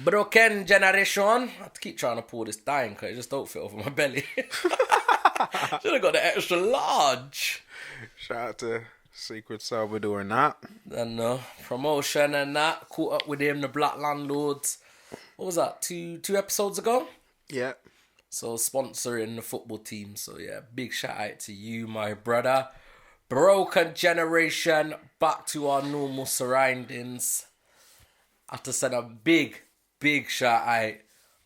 Broken generation. I have to keep trying to pull this down because it just don't fit over my belly. Should have got the extra large. Shout out to Secret Salvador and that. And promotion and that. Caught up with him, the Black Landlords. What was that? Two episodes ago? Yeah. So sponsoring the football team. So yeah, big shout out to you, my brother. Broken generation. Back to our normal surroundings. I have to send a big shout out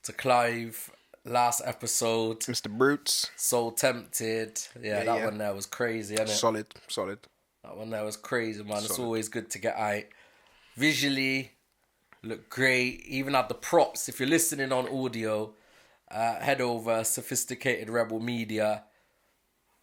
to Clive. Last episode. Mr. Brutes. So Tempted. Yeah, that one there was crazy, innit? Solid. That one there was crazy, man. It's always good to get out. Visually, look great. Even at the props. If you're listening on audio, head over Sophisticated Rebel Media.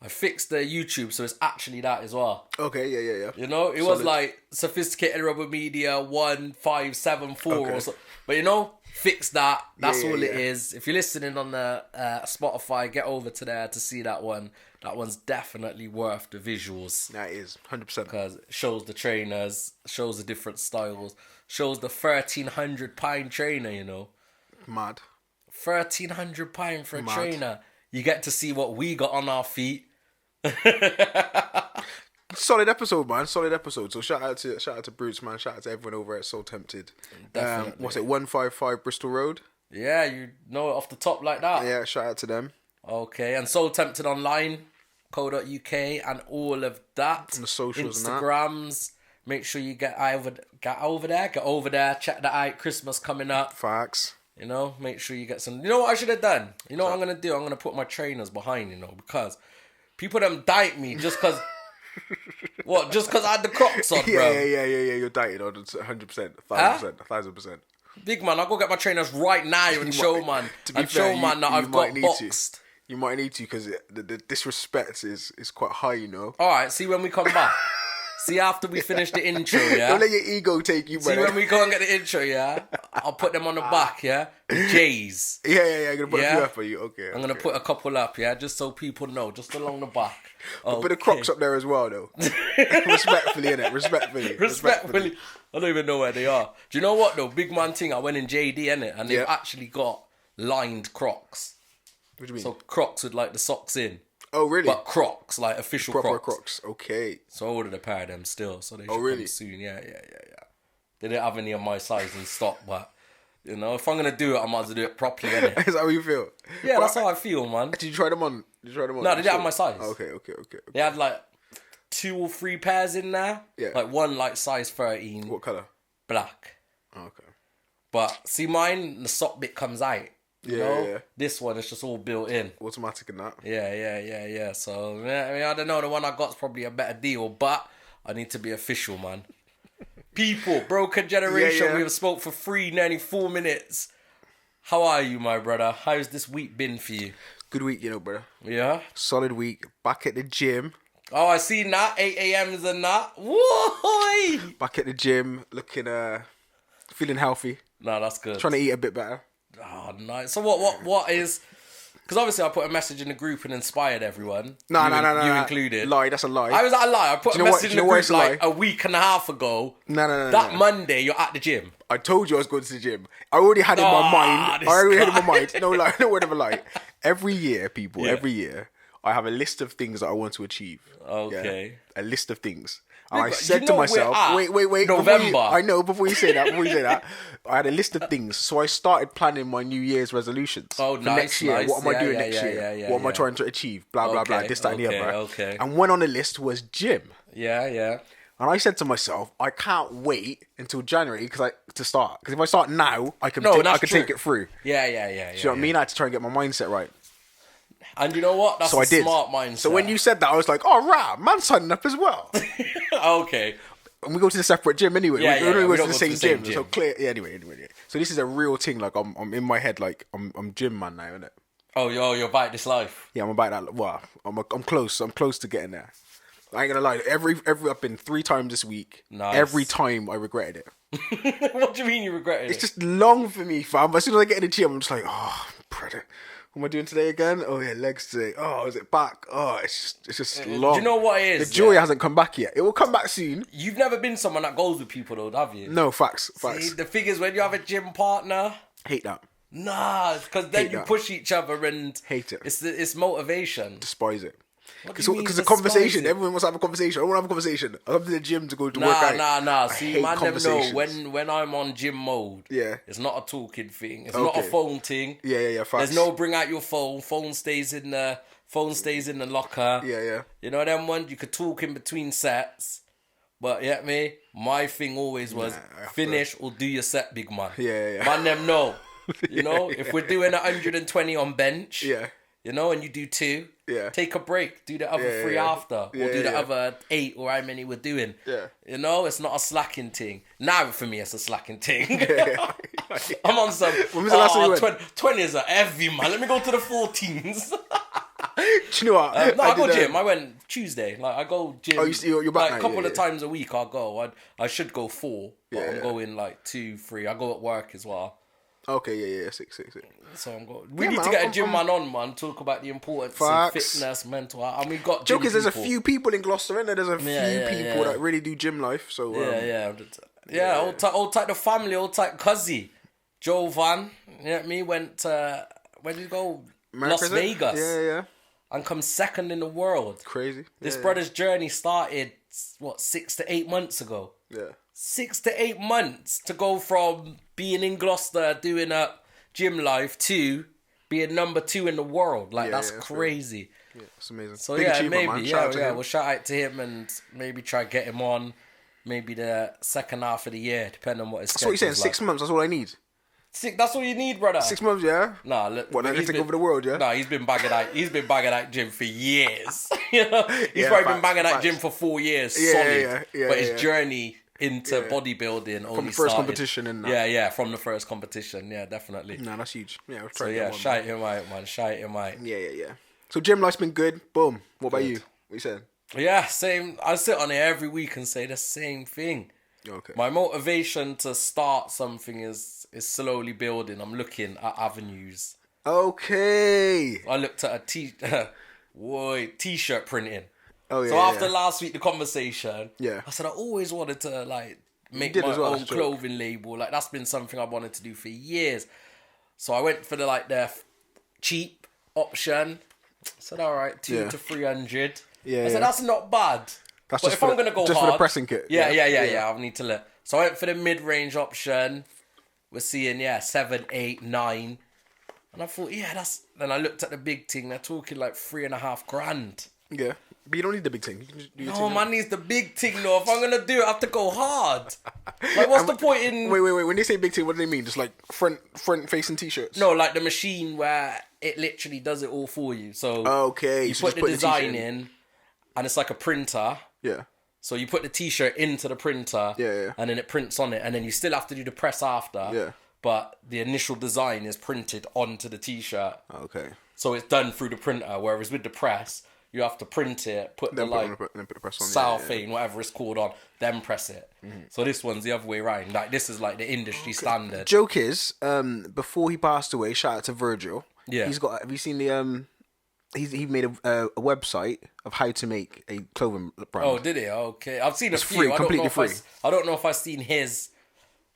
I fixed the YouTube, so it's actually that as well. Okay, yeah. You know, it was like Sophisticated Rebel Media 1574 or so. But you know, fix that. That's all it is. If you're listening on the Spotify, get over to there to see that one. That one's definitely worth the visuals. That is 100%. Because it shows the trainers, shows the different styles, shows the £1,300 trainer, you know. Mad. £1,300 for a trainer. You get to see what we got on our feet. Solid episode, man. Solid episode. So shout out to Brutes, man. Shout out to everyone over at So Tempted. What's it? 155 Bristol Road. Yeah, you know it off the top like that. Yeah, shout out to them. Okay, and So Tempted Online, co.uk, and all of that. And the socials and that. Instagrams. Make sure you get over there. Check that out. Christmas coming up. Facts. You know, make sure you get some. You know what I should have done? You know what I'm going to do? I'm going to put my trainers behind, you know, because people them doubt me just because. What? Just because I had the Crocs on, bro? Yeah. You're dieting on 100%, 1,000%. Big man, I'll go get my trainers right now and show man that I've got boxed. You might need to because the disrespect is quite high, you know. All right, see when we come back. See after we finish the intro, yeah? Don't let your ego take you, brother. See when we go and get the intro, yeah? I'll put them on the back, yeah? The J's. Yeah. I'm going to put a few up for you, okay. I'm going to put a couple up, yeah? Just so people know, just along the back. Okay. Put the Crocs up there as well, though. Respectfully, innit? Respectfully. I don't even know where they are. Do you know what, though? Big man thing, I went in JD, innit? And they've actually got lined Crocs. What do you mean? So Crocs with, like, the socks in. Oh, really? But Crocs, like official proper Crocs. Okay. So I ordered a pair of them still. So they should come soon. Yeah. They didn't have any of my size in stock, but you know, if I'm gonna do it, I might as well do it properly, innit? Is that how you feel? Yeah, that's how I feel, man. Did you try them on? No, they didn't have my size. Okay. They had like 2 or 3 pairs in there. Yeah. Like one like size 13. What colour? Black. Oh, okay. But see mine, the sock bit comes out. You know? Yeah. This one is just all built in. Automatic and that. Yeah. So, I mean, I don't know. The one I got's probably a better deal, but I need to be official, man. People, broken generation. We have spoke for nearly 4 minutes. How are you, my brother? How's this week been for you? Good week, you know, brother. Yeah? Solid week. Back at the gym. Oh, I seen that. 8 a.m.s and that. Whoa! Back at the gym, looking, feeling healthy. No, that's good. Trying to eat a bit better. Oh, nice. So what is... Because obviously I put a message in the group and inspired everyone. No. You included. Lie, that's a lie. How is that a lie? I put a message in the group like a week and a half ago. No. That Monday, you're at the gym. I told you I was going to the gym. I already had it in my mind. No lie, no word of a lie. Every year, I have a list of things that I want to achieve. Okay. Yeah? A list of things. And I said to myself, wait. November. I know, before you say that, I had a list of things. So I started planning my New Year's resolutions. Oh, for nice. next year. Nice. What am I doing next year? What am I trying to achieve? Blah, blah, blah. This, that, and the other. Okay. And one on the list was gym. Yeah. And I said to myself, I can't wait until January to start. Because if I start now, I can take it through. Yeah. Do you know what I mean? I had to try and get my mindset right. And you know what? That's a smart mindset. So when you said that, I was like, oh, right, man's signing up as well. Okay. And we go to the separate gym anyway. We don't go to the same gym. So clear. Yeah, anyway. So this is a real thing. Like I'm in my head. Like I'm gym man now, innit? Oh, you're about this life. Yeah, I'm about that. Well, I'm close. I'm close to getting there. I ain't gonna lie. I've been 3 times this week. Nice. Every time I regretted it. What do you mean you regretted it? It's just long for me, fam. As soon as I get in the gym, I'm just like, oh, brother, What am I doing today again? Oh yeah, legs today. Oh, is it back? Oh, it's just long. Do you know what it is? The joy hasn't come back yet. It will come back soon. You've never been someone that goes with people though, have you? No, facts. See, the thing is, when you have a gym partner, Hate that. nah, because then Hate you that. push each other and Hate it. It's motivation. Despise it. What do you mean Because the despise conversation, it? everyone wants to have a conversation. I want to have a conversation. I come to the gym to go to work out. Nah. I See, hate man, them know conversations. when I'm on gym mode. Yeah. It's not a talking thing. It's not a Okay. phone thing. Yeah. Facts. There's no bring out your phone. Phone stays in the locker. Yeah. You know them ones you could talk in between sets. But you get me? My thing always was I have finish or do your set, big man. Yeah. Man, them know. You know, Yeah. if we're doing 120 on bench, Yeah. you know, and you do 2, Yeah. take a break, do the other 3 yeah. after, or Yeah, do the yeah. other 8 or how many we're doing. Yeah. You know, it's not a slacking thing. Now for me, it's a slacking thing. Yeah. I'm on some. When was the last time you went? 20 is a heavy, man. Let me go to the 14s. Do you know what? No, I go did, gym. I went Tuesday. Like I go gym. Oh, you're back like now, a couple yeah, of times a week. I'll go. I should go 4, but I'm Yeah. going like 2, 3. I go at work as well. Okay, yeah. Six. So I'm going. We Yeah, need man, to get a I'm- gym man on, man. Talk about the importance of Facts. fitness, mental health. And we got gym Joke is, there's a people. few people in Gloucester, innit? There's a few Yeah, people yeah. that really do gym life. So Yeah. Old type the family, old type cuzzy. Jovan, you know what I mean? Went where did he go? America, Las is it? Vegas. Yeah. And come second in the world. Crazy. This Yeah, brother's journey started 6 to 8 months ago. Yeah. 6 to 8 months to go from being in Gloucester doing a gym life to being number 2 in the world. Like that's that's crazy. Yeah, it's amazing. So Big yeah, achievement, maybe man. Shout out to him. We'll shout out to him and maybe try to get him on. Maybe the second half of the year, depending on what his That's what you're saying. schedule's 6 months. That's all I need. That's all you need, brother. 6 months, yeah. Nah, look. What? Then he's take been- over the world, yeah. Nah, he's been bagging that gym for years. You know, he's Yeah, probably been facts, banging that facts. gym for 4 years, Yeah, solid. yeah, but his yeah. journey into bodybuilding only the first started. competition and that. Yeah, from the first competition. Yeah, definitely. Nah, that's huge. Yeah, we'll So try yeah, to get one, shout him out, man. Shout him out. Yeah. So gym life's been good. Boom. What about you? What you saying? Yeah, same. I sit on here every week and say the same thing. Okay. My motivation to start something is slowly building. I'm looking at avenues. Okay. I looked at a t-shirt printing. Oh yeah. So after yeah. last week, the conversation, Yeah. I said I always wanted to like make did my as well, own that's true. clothing label. Like that's been something I wanted to do for years. So I went for the cheap option. I said all right, 200 Yeah. to 300. Yeah, I said yeah. that's not bad. That's But just if for I'm gonna go just hard, for the pressing kit. Yeah. I need to look. So I went for the mid-range option. We're seeing 7, 8, 9. And I thought, then I looked at the big thing. They're talking like 3.5 grand. Yeah. But you don't need the big thing. You can just do your No, thing. man needs the big thing though. If I'm gonna do it, I have to go hard. Like, what's the point in... Wait. When they say big thing, what do they mean? Just like front facing t-shirts? No, like the machine where it literally does it all for you. So Okay. you so put just the design t-shirt in, and it's like a printer. Yeah. So you put the t-shirt into the printer, Yeah. and then it prints on it, and then you still have to do the press after. Yeah. But the initial design is printed onto the t-shirt. Okay. So it's done through the printer, whereas with the press, you have to print it, put Then the put the press on. cellophane, whatever it's called on, then press it. So this one's the other way around. Like this is like the industry standard. Joke is, before he passed away, shout out to Virgil. Yeah. He's got. Have you seen the he made a website of how to make a clothing brand. Oh, did he? Okay, I've seen a few. free, I don't completely know free. I don't know if I've seen his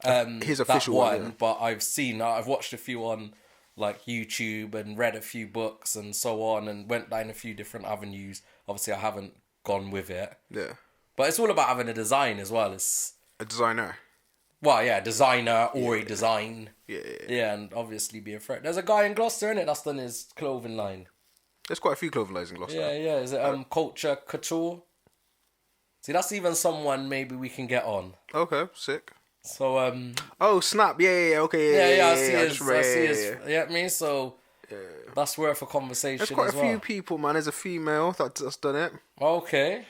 official that one, yeah. but I've watched a few on like YouTube and read a few books and so on, and went down a few different avenues. Obviously, I haven't gone with it, Yeah. but it's all about having a design as well. It's A designer. designer or a design. Yeah. Yeah, and obviously be a threat. There's a guy in Gloucester, innit, that's done his clothing line. There's quite a few clothing lines in Gloucester. Yeah. Is it Culture Couture? See, that's even someone maybe we can get on. Okay, sick. So Oh, snap. Yeah. Okay. yeah, I see his. just read- I see his. yeah. You get me? So that's worth a conversation There's quite as a well. few people, man. There's a female that's done it. Okay,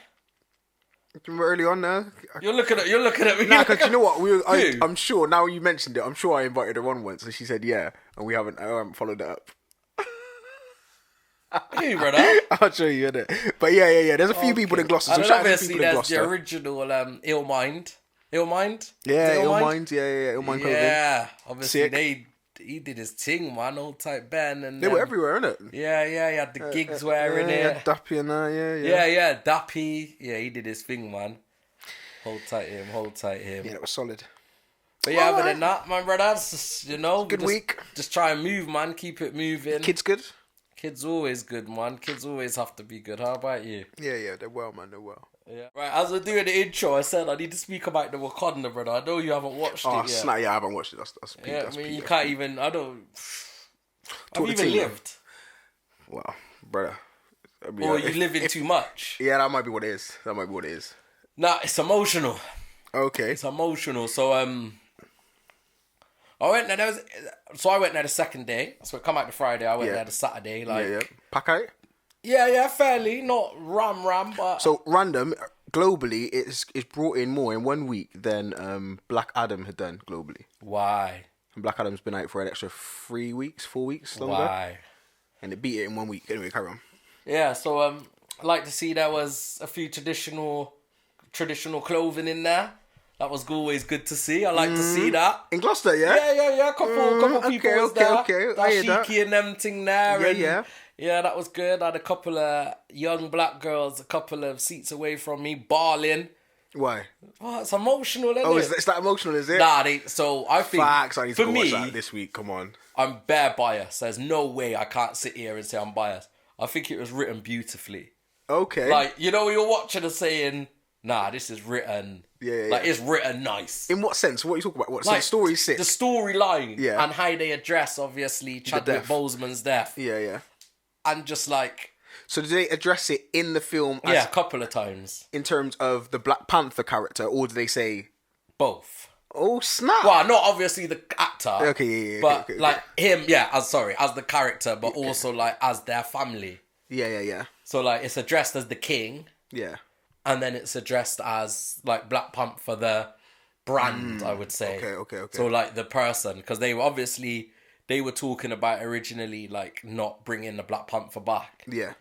Remember early on there? you're looking at me. Nah, because you know what? Who? I'm sure, now you mentioned it, I'm sure I invited her on once and she said yeah, and I haven't followed it up. Who, brother? I'll show you, innit? But yeah. There's a few people in Gloucester. So And shout out to the obviously, people in there's the Gloucester. original Ill Mind. Ill Mind? Yeah, Is it Ill Mind. Yeah, Ill Mind clothing. Yeah, obviously Sick. they his thing, man. Old type Ben, and They were everywhere, innit? Yeah, he had the gigs wearing it. Dappy and that, Yeah, Dappy. Yeah, he did his thing, man. Hold tight him. Yeah, that was solid. But yeah, other than that, my brother, just, Good week. Just try and move, man. Keep it moving. Kids good? Kids always good, man. Kids always have to be good. How about you? Yeah, they're well, man. They're well. Yeah. Right, as we're doing the intro, I said I need to speak about the Wakanda, brother. I know you haven't watched it yet. I haven't watched it. That's peak. Yeah, That's I mean, peak, you that's can't peak. even. I don't. Talk I've the even team, lived. Well, brother. I mean, Or you living too much. Yeah, that might be what it is. Nah, it's emotional. Okay. It's emotional. So I went there. I went there the second day. So I come out the Friday. I went there the Saturday. Like, Pack out. Yeah, fairly not ram, but So random. Globally, it's brought in more in 1 week than Black Adam had done globally. Why? And Black Adam's been out for an extra 4 weeks longer. Why? And it beat it in 1 week. Anyway, carry on. Yeah, so I like to see there was a few traditional clothing in there. That was always good to see. I like to see that. In Gloucester, yeah? Yeah. Couple people was there. Okay. I hear that. Dashiki and them thing there. Yeah. Yeah, that was good. I had a couple of young black girls a couple of seats away from me bawling. Why? Oh, it's emotional, isn't it? Oh, it's that emotional, is it? Nah, so I think... Facts, I need to for go watch me, that this week. Come on. I'm bare biased. There's no way I can't sit here and say I'm biased. I think it was written beautifully. Okay. Like, you're watching and saying, nah, this is written... Yeah. Like, it's written nice. In what sense? What are you talking about? What? So Like, the story sits. The storyline Yeah. and how they address, obviously, Chadwick death. Boseman's death. Yeah. And just like... So did they address it in the film as Yeah, a couple of times. in terms of the Black Panther character, or do they say... Both. Oh, snap! Well, not obviously the actor. Okay, yeah. But okay. like him, as the character, but also like as their family. Yeah. So like it's addressed as the king, Yeah. and then it's addressed as like Black Panther, the brand, I would say. Okay. So like the person, because they were talking about originally like not bringing the Black Panther back, Yeah.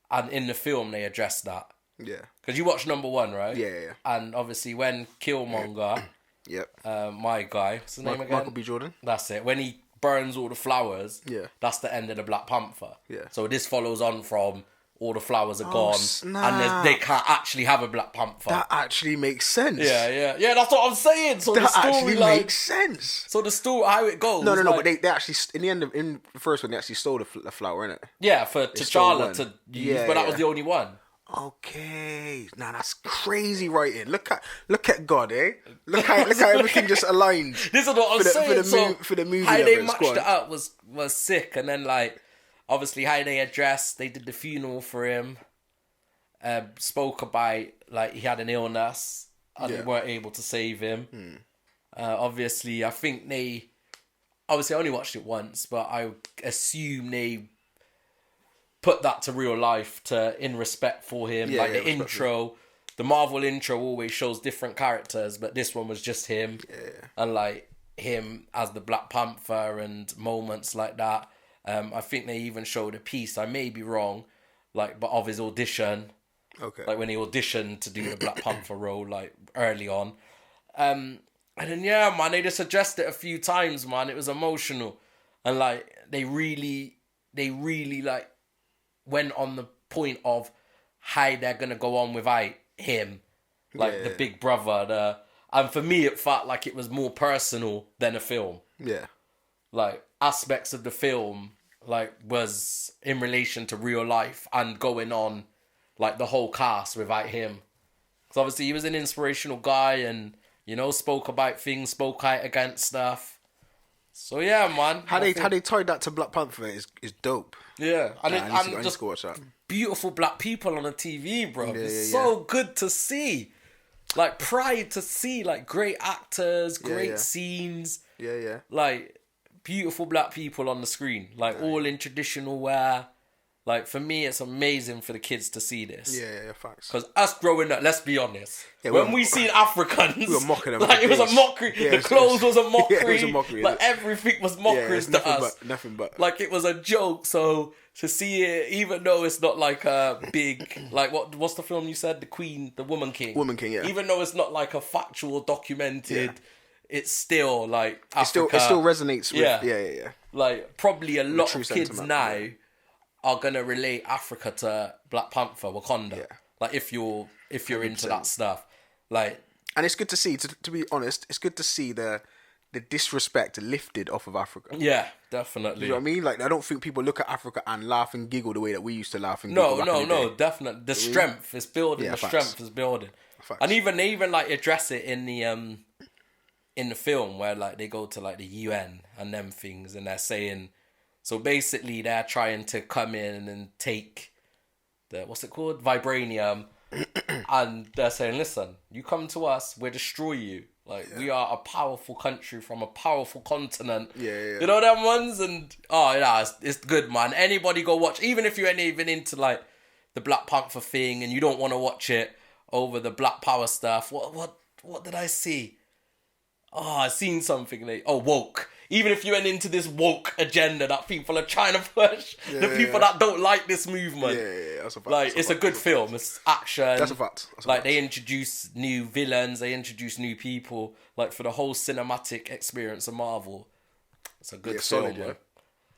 and in the film they addressed that. Yeah. Because you watched number 1, right? Yeah. And obviously when Killmonger, Yep. my guy, what's his name again? Michael B. Jordan. That's it. When he burns all the flowers, Yeah. that's the end of the Black Panther. Yeah. So this follows on from all the flowers are gone, snap. and they can't actually have a Black Panther. That actually makes sense. Yeah. That's what I'm saying. So That the story actually makes sense. So the story, how it goes. No, like, but they actually, in the first one, they actually stole the flower, innit? yeah, for stole T'Challa one. to use, but that was the only one. Okay, now that's crazy writing. Look at God, eh? Look how everything just aligned. This is what I'm saying. For the movie, how of they it, matched squad. it up was sick, and then like obviously how they addressed, they did the funeral for him. Spoke about like he had an illness and they weren't able to save him. Obviously, I think I only watched it once, but I assume they put that to real life in respect for him. Like the intro, the Marvel intro always shows different characters, but this one was just him. Yeah. And like him as the Black Panther and moments like that. I think they even showed a piece, I may be wrong, like but of his audition. Okay. Like when he auditioned to do the Black Panther role, like early on. And then man, they just addressed it a few times, man. It was emotional. And like they really like went on the point of how they're gonna go on without him. Like the big brother. And for me it felt like it was more personal than a film. Yeah. Like aspects of the film like was in relation to real life and going on like the whole cast without him. Because obviously he was an inspirational guy and, spoke about things, spoke out against stuff. So yeah, man. How they tied that to Black Panther is dope. Yeah. And, I need to go watch that. Beautiful black people on the TV, bro. Yeah, it's so good to see. Like pride to see like great actors, great scenes. Yeah. Like beautiful black people on the screen. Like all in traditional wear. Like, for me, it's amazing for the kids to see this. Yeah, facts. Because us growing up, let's be honest, Yeah, when we seen Africans, we were mocking them. like, it was a mockery. Yeah, the clothes was a mockery. Yeah, it was a mockery. Like, everything was mockeries to us. Nothing but. Like, it was a joke. So, to see it, even though it's not like a big, like, what's the film you said? The Woman King. Woman King, yeah. Even though it's not like a factual, documented, it's still like Africa. It still resonates with yeah. Like probably a lot of kids sentiment, now are gonna relate Africa to Black Panther, Wakanda. Yeah. Like if you're into 100%. that stuff, like. And it's good to see. To be honest, it's good to see the disrespect lifted off of Africa. Yeah, definitely. You know what I mean? Like, I don't think people look at Africa and laugh and giggle the way that we used to laugh and giggle. No, definitely. The strength is building. Yeah, the facts. strength is building. Facts. And they even like address it in the film where like they go to like the UN and them things, and they're saying, so basically they're trying to come in and take the, what's it called, vibranium, and they're saying, listen, you come to us, we'll destroy you. Like, we are a powerful country from a powerful continent. Yeah. You know them ones? And, it's good, man. Anybody go watch, even if you ain't even into, like, the Black Panther thing and you don't want to watch it over the Black Power stuff. What did I see? I seen something. Woke. Even if you went into this woke agenda that people are trying to push, the people that don't like this movement. Yeah, that's a fact. Like, it's a good film. It's action. That's a fact. They introduce new villains. They introduce new people. Like, for the whole cinematic experience of Marvel, it's a good film, solid, man.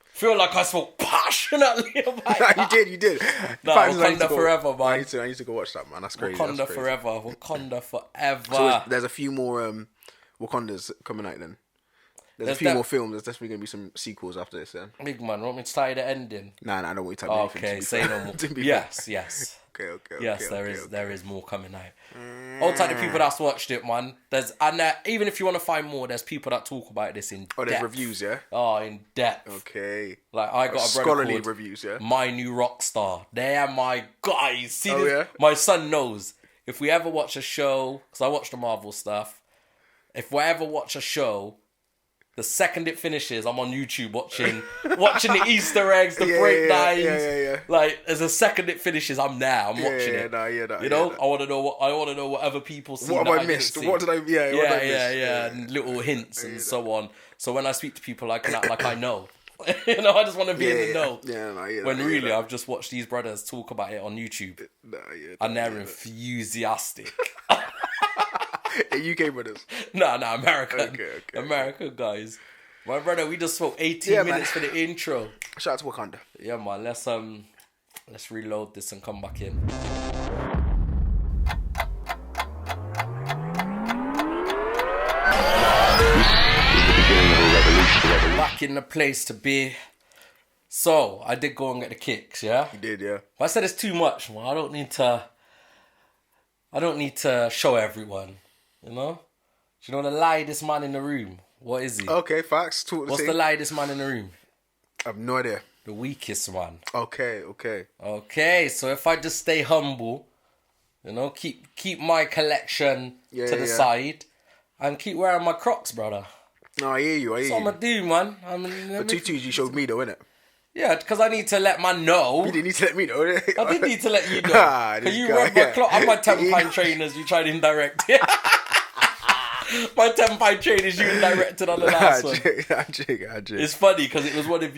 Feel like I spoke passionately about that. You did. No, Wakanda forever, man. I need to go watch that, man. That's crazy. Wakanda forever. So there's a few more Wakandas coming out then. There's a few more films. There's definitely going to be some sequels after this then. Big man, want me to tell you the ending? Nah, I don't want you to tell me anything. Okay, say no more. Yes. Okay. Yes, there is more coming out. All type of people that's watched it, man. Even if you want to find more, there's people that talk about this in depth. Oh, there's reviews, yeah? Oh, in depth. Okay. Like, I got a brother scholarly called reviews, yeah? My New Rock Star. They are my guys. See this? Yeah? My son knows. If we ever watch a show, because I watch the Marvel stuff, if we ever watch a show, the second it finishes, I'm on YouTube watching the Easter eggs, the breakdowns. Yeah. Like, as the second it finishes, I'm there. I'm watching it. You know, I want to know what other people see. What have I missed? What did I? Yeah, and little hints and so on. So when I speak to people, I can act like I know. You know, I just want to be in the know. When really, I've just watched these brothers talk about it on YouTube, and they're enthusiastic. UK brothers. No, American. Okay. American guys. My brother, we just spoke 18 minutes for the intro. Shout out to Wakanda. Yeah, man. Let's reload this and come back in. Back in the place to be. So, I did go and get the kicks, yeah? You did, yeah. But I said it's too much, man. I don't need to show everyone, you know? Do you know the lightest man in the room? What is he? Okay, facts. What's the lightest man in the room? I have no idea. The weakest one. Okay. Okay, so if I just stay humble, you know, keep my collection to the side, and keep wearing my Crocs, brother. No, I hear you. That's what I'm gonna do, man. The tutus you showed me, though, innit? Yeah, because I need to let man know. You didn't need to let me know. I did need to let you know. Can you read my clock? I'm my 10-pound trainers. You tried indirect. My 10-pound trainers you indirected on the last one. I jig. It's funny because it was one of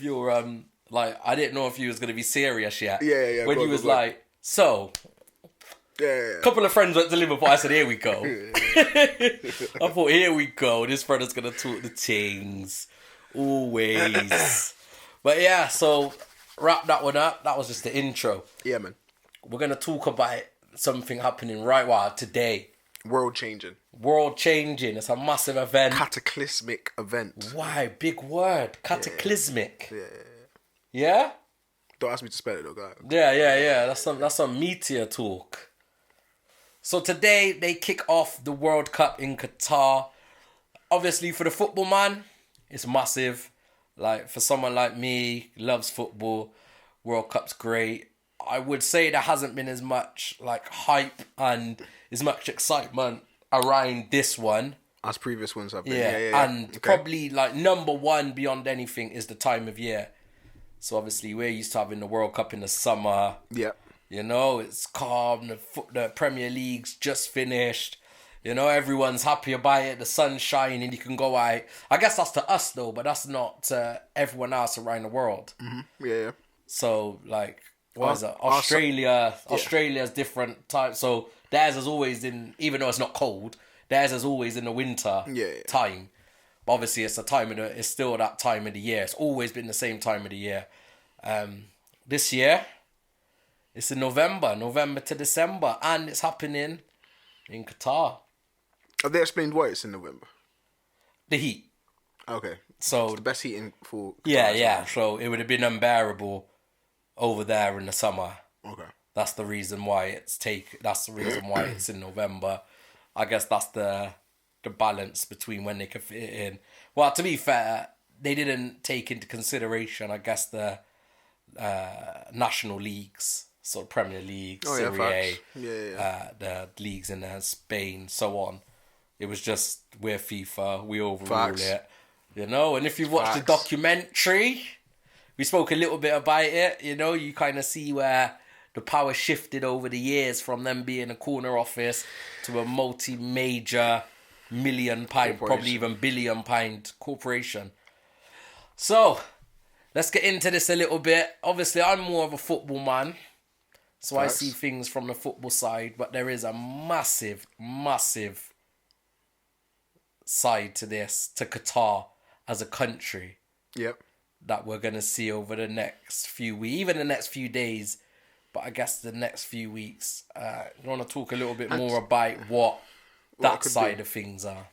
your like, I didn't know if you was gonna be serious yet. Yeah. When you was like, so. Yeah. A couple of friends went to Liverpool. I said, here we go. I thought, here we go. This brother's gonna talk the things. Always. But yeah, so wrap that one up. That was just the intro. Yeah, man. We're going to talk about something happening right today. World changing. It's a massive event. Cataclysmic event. Why? Big word. Cataclysmic. Yeah. Yeah? Don't ask me to spell it though, guys. Yeah. That's some meteor talk. So today they kick off the World Cup in Qatar. Obviously for the football man, it's massive. Like, for someone like me, loves football, World Cup's great. I would say there hasn't been as much, like, hype and as much excitement around this one. As previous ones have been. Yeah. And probably, like, number one beyond anything is the time of year. So, obviously, we're used to having the World Cup in the summer. Yeah. You know, it's calm. The Premier League's just finished. You know, everyone's happy about it. The sun's shining. You can go out. I guess that's to us, though, but that's not to everyone else around the world. Mm-hmm. Yeah. So, like, what is it? Australia's different type. So, theirs is always in, even though it's not cold, Theirs is always in the winter Yeah. time. But obviously, it's still that time of the year. It's always been the same time of the year. This year, it's in November to December, and it's happening in Qatar. Have they explained why it's in November? The heat. Okay. So it's the best heating for Qatar, yeah. So it would have been unbearable over there in the summer. Okay. That's the reason why That's the reason why it's in November. I guess that's the balance between when they can fit it in. Well, to be fair, they didn't take into consideration, I guess, the national leagues, so Premier League, Serie A, the leagues in Spain, so on. It was just, we're FIFA, we overrule it, you know. And if you watch the documentary, we spoke a little bit about it, you know. You kind of see where the power shifted over the years from them being a corner office to a multi-major £1 million, probably even £1 billion corporation. So, let's get into this a little bit. Obviously, I'm more of a football man, so I see things from the football side, but there is a massive, massive side to this, to Qatar as a country. Yep. That we're going to see over the next few weeks, even the next few days, but I guess the next few weeks. You want to talk a little bit more about what that side of things are.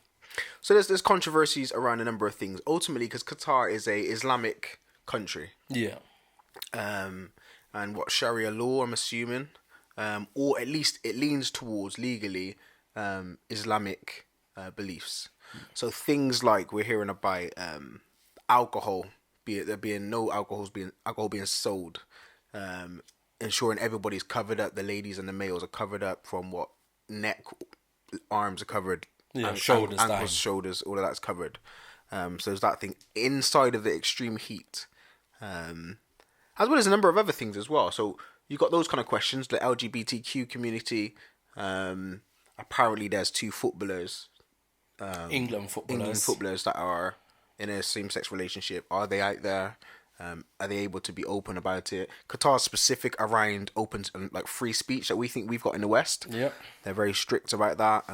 So there's controversies around a number of things. Ultimately, because Qatar is a Islamic country. Yeah. And what, Sharia law, I'm assuming, or at least it leans towards legally Islamic beliefs. So things like we're hearing about alcohol, there being no alcohol being sold, ensuring everybody's covered up. The ladies and the males are covered up from what, neck, arms are covered. Yeah, shoulders, ankles, shoulders, all of that's covered. So there's that thing inside of the extreme heat, as well as a number of other things as well. So you got those kind of questions, the LGBTQ community. Apparently, there's 2 footballers, England footballers that are in a same-sex relationship. Are they out there? Are they able to be open about it? Qatar's specific around open, like free speech that we think we've got in the West. Yep. They're very strict about that.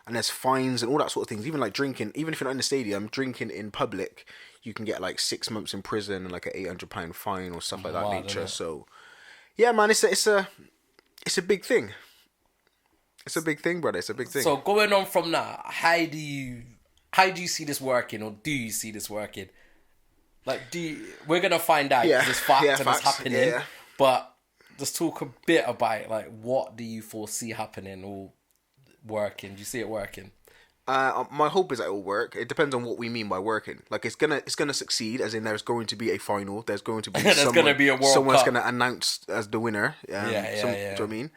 And there's fines and all that sort of things. Even like drinking, even if you're not in the stadium, drinking in public, you can get like 6 months in prison and like an £800 fine or stuff like that nature. So, yeah, man, it's a big thing. It's a big thing, brother. It's a big thing. So going on from that, how do you see this working, or do you see this working? Like, we're gonna find out because it's fact and it's happening. Yeah. But just talk a bit about like, what do you foresee happening or working? Do you see it working? My hope is that it will work. It depends on what we mean by working. Like it's gonna succeed, as in there's going to be a final. There's going to be gonna be a World someone's Cup. Gonna announce as the winner. Do you know what I mean?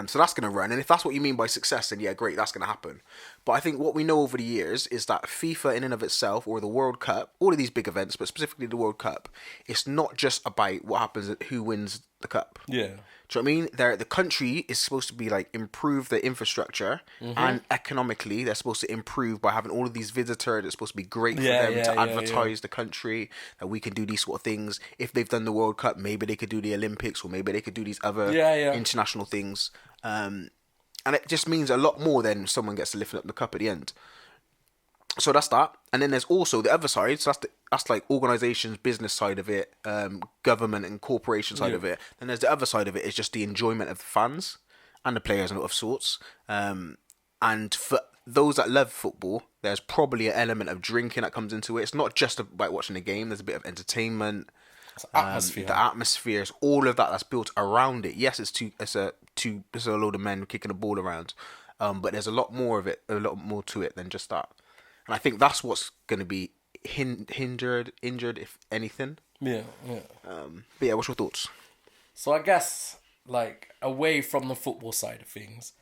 So that's going to run. And if that's what you mean by success, then yeah, great, that's going to happen. But I think what we know over the years is that FIFA in and of itself, or the World Cup, all of these big events, but specifically the World Cup, it's not just about what happens, who wins the cup. Yeah. Do you know what I mean? The country is supposed to be like improve the infrastructure, and economically they're supposed to improve by having all of these visitors. It's supposed to be great for them to advertise the country, that we can do these sort of things. If they've done the World Cup, maybe they could do the Olympics, or maybe they could do these other international things. And it just means a lot more than someone gets to lift up the cup at the end. So that's that. And then there's also the other side. So that's like organizations, business side of it, government and corporation side of it. Then there's the other side of it, is just the enjoyment of the fans and the players and of sorts. And for those that love football, there's probably an element of drinking that comes into it. It's not just about watching the game. There's a bit of entertainment. Atmosphere. The atmospheres, all of that's built around it. Yes, it's a load of men kicking a ball around, but there's a lot more of it, a lot more to it than just that. And I think that's what's going to be injured, if anything. Yeah. But yeah, what's your thoughts? So I guess, like, away from the football side of things,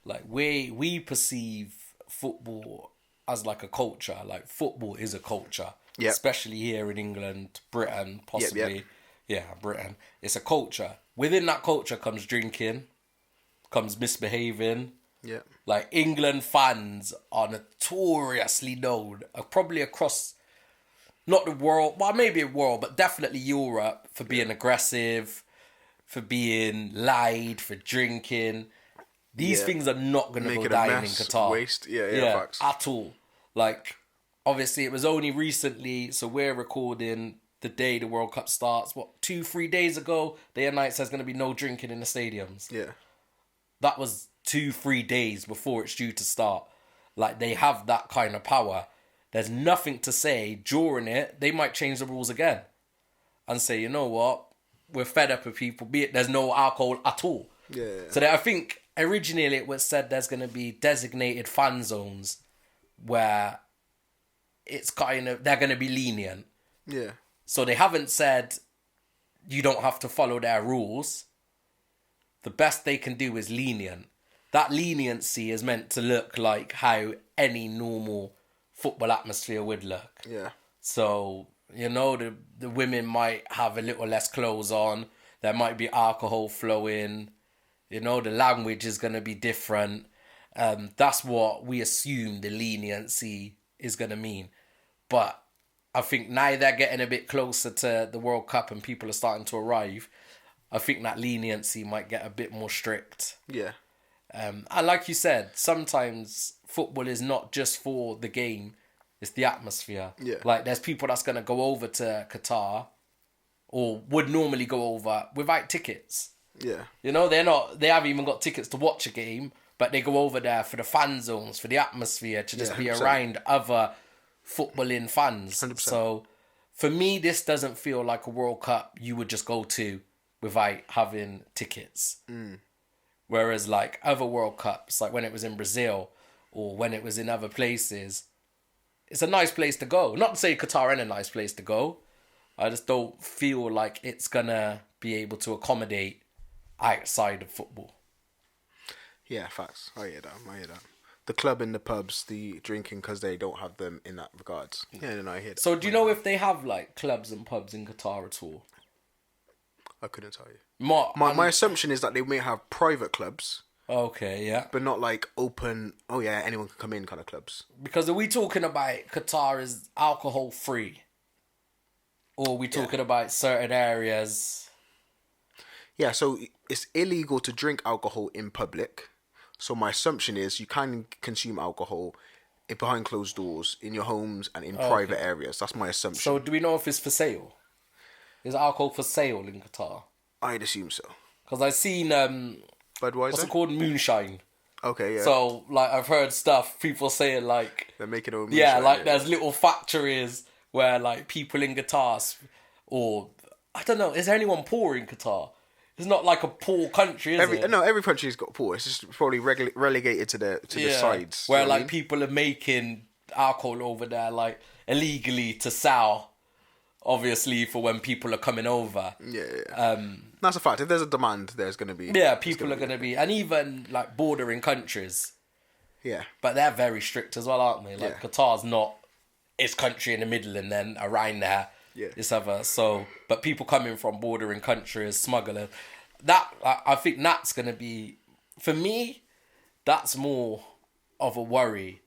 like we perceive football as like a culture. Like, football is a culture. Yep. Especially here in England, Britain, possibly. Yep. Yeah, Britain. It's a culture. Within that culture comes drinking, comes misbehaving. Yeah. Like, England fans are notoriously known, probably across, not the world, well, maybe the world, but definitely Europe, for being aggressive, for being loud, for drinking. These things are not going to go Making a down in mess, Qatar. waste. Yeah, facts. At all. Like, obviously, it was only recently, so we're recording the day the World Cup starts. 2-3 days ago, they announced there's going to be no drinking in the stadiums. Yeah. That was 2-3 days before it's due to start. Like, they have that kind of power. There's nothing to say during it. They might change the rules again and say, you know what, we're fed up with people, be it there's no alcohol at all. Yeah. So I think originally it was said there's going to be designated fan zones where it's kind of, they're going to be lenient. Yeah. So they haven't said you don't have to follow their rules. The best they can do is lenient. That leniency is meant to look like how any normal football atmosphere would look. Yeah. So, you know, the women might have a little less clothes on. There might be alcohol flowing. You know, the language is going to be different. That's what we assume the leniency is going to mean. But I think now they're getting a bit closer to the World Cup and people are starting to arrive. I think that leniency might get a bit more strict. Yeah. And like you said, sometimes football is not just for the game, it's the atmosphere. Yeah. Like, there's people that's going to go over to Qatar or would normally go over without tickets. Yeah. You know, they haven't even got tickets to watch a game, but they go over there for the fan zones, for the atmosphere, to just be 100%. around other footballing fans. 100%. So, for me, this doesn't feel like a World Cup you would just go to without having tickets. Whereas, like, other World Cups, like when it was in Brazil or when it was in other places, it's a nice place to go. Not to say Qatar ain't a nice place to go. I just don't feel like it's going to be able to accommodate outside of football. Yeah, facts. I hear that. The club and the pubs, the drinking, because they don't have them in that regards. Yeah, no, I hear that. So do you know if they have, like, clubs and pubs in Qatar at all? I couldn't tell you. My assumption is that they may have private clubs, Okay, yeah. but not like open, oh yeah, anyone can come in kind of clubs. Because are we talking about Qatar is alcohol free? Or are we talking about certain areas? Yeah, so it's illegal to drink alcohol in public. So my assumption is you can consume alcohol behind closed doors, in your homes and in private areas. That's my assumption. So do we know if it's for sale? Is alcohol for sale in Qatar? I'd assume so. Because I've seen, Budweiser? what's it called? Moonshine. Okay, yeah. So, like, I've heard stuff, people saying, like... They're making their own Yeah, moonshine, like, there's little factories where, like, people in Qatar, or... I don't know, is there anyone poor in Qatar? It's not like a poor country, is it? No, every country's got poor. It's just probably relegated to the sides. Where, you know what I like, mean? people are making alcohol over there, like, illegally to sell, obviously, for when people are coming over. Yeah. That's a fact. If there's a demand, there's going to be... Yeah, people are going to be... And even, like, bordering countries. Yeah. But they're very strict as well, aren't they? Like, Qatar's not its country in the middle and then around there, it's other. So, but people coming from bordering countries, smuggling. That, I think that's going to be... For me, that's more of a worry,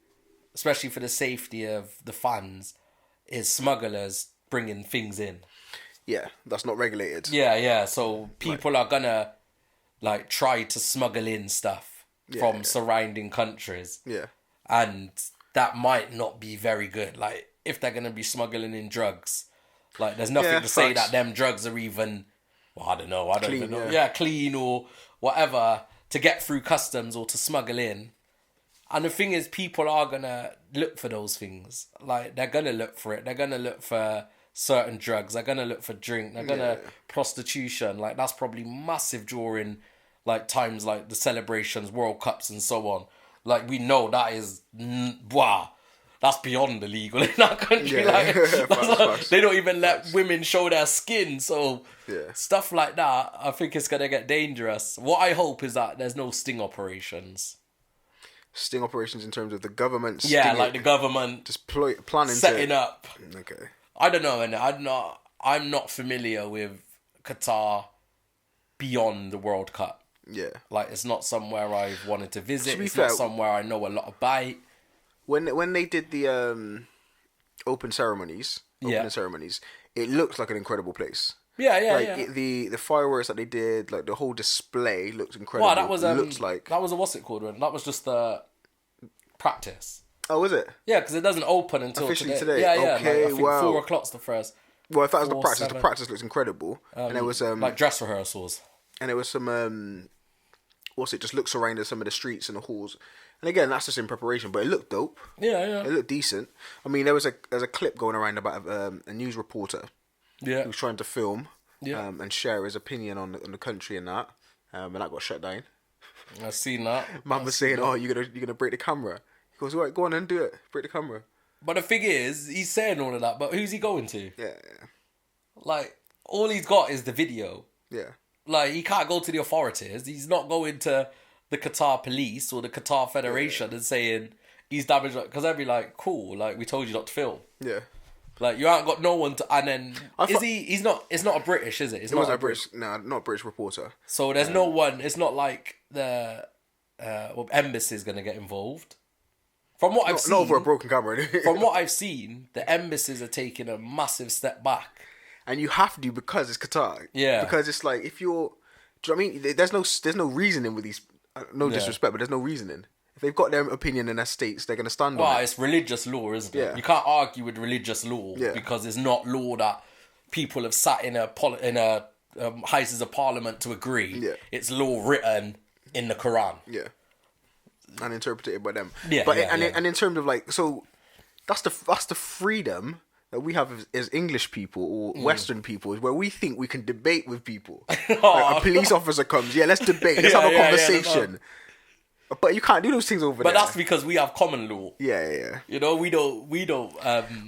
especially for the safety of the fans, is smugglers bringing things in. Yeah, that's not regulated. Yeah. So people are gonna, like, try to smuggle in stuff from surrounding countries. Yeah. And that might not be very good. Like, if they're gonna be smuggling in drugs, like, there's nothing to say that them drugs are even, well, I don't know. Even know. Yeah, clean or whatever to get through customs or to smuggle in. And the thing is, people are gonna look for those things. Like, they're gonna look for it. They're gonna look for certain drugs. They're gonna look for drink. They're gonna prostitution. Like, that's probably massive during, like, times like the celebrations, World Cups, and so on. Like, we know that is wow. That's beyond illegal in that country. They don't even let women show their skin. So stuff like that, I think it's gonna get dangerous. What I hope is that there's no sting operations. Sting operations in terms of the government. The government just planning setting up. Okay. I don't know, and I'm not familiar with Qatar beyond the World Cup. Yeah. Like, it's not somewhere I've wanted to visit. It's not somewhere I know a lot about. When they did the opening ceremonies, it looks like an incredible place. Like the fireworks that they did, like the whole display looks incredible. Wow, that was that was what's it called? That was just the practice. Oh, was it? Yeah, because it doesn't open until officially today. today. Yeah, Okay, I think 4:00's the first. Well, if that was the practice, 7. the practice looks incredible, and it was like dress rehearsals, and it was some just looks around some of the streets and the halls, and again that's just in preparation, but it looked dope. Yeah. It looked decent. I mean, there's a clip going around about a news reporter, yeah, who's trying to film, and share his opinion on the country and that, and that got shut down. I've seen that. Man was saying, "Oh, you're gonna break the camera." He goes, "Right, go on and do it. Break the camera." But the thing is, he's saying all of that, but who's he going to? Yeah. Like, all he's got is the video. Yeah. Like, he can't go to the authorities. He's not going to the Qatar police or the Qatar Federation and saying he's damaged. Because they'd be like, cool, like, we told you not to film. Yeah. Like, you ain't got no one to... And then... He's not... It's not a British, is it? It's not a British... No, not a British reporter. So there's no one... It's not like the embassy's going to get involved. From what I've seen... Not over a broken camera. From what I've seen, the embassies are taking a massive step back. And you have to because it's Qatar. Yeah. Because it's like, if you're... Do you know what I mean? There's no reasoning with these... No disrespect, but there's no reasoning. If they've got their opinion in their states, they're going to stand on it. Well, it's religious law, isn't it? Yeah. You can't argue with religious law because it's not law that people have sat in a houses of parliament to agree. Yeah. It's law written in the Quran. Yeah. And interpreted by them. Yeah, but and in terms of like, so that's the freedom that we have as English people or Western people, is where we think we can debate with people. Like a police officer comes, let's debate, let's have a conversation. But you can't do those things over there. But that's because we have common law. Yeah. You know, we don't.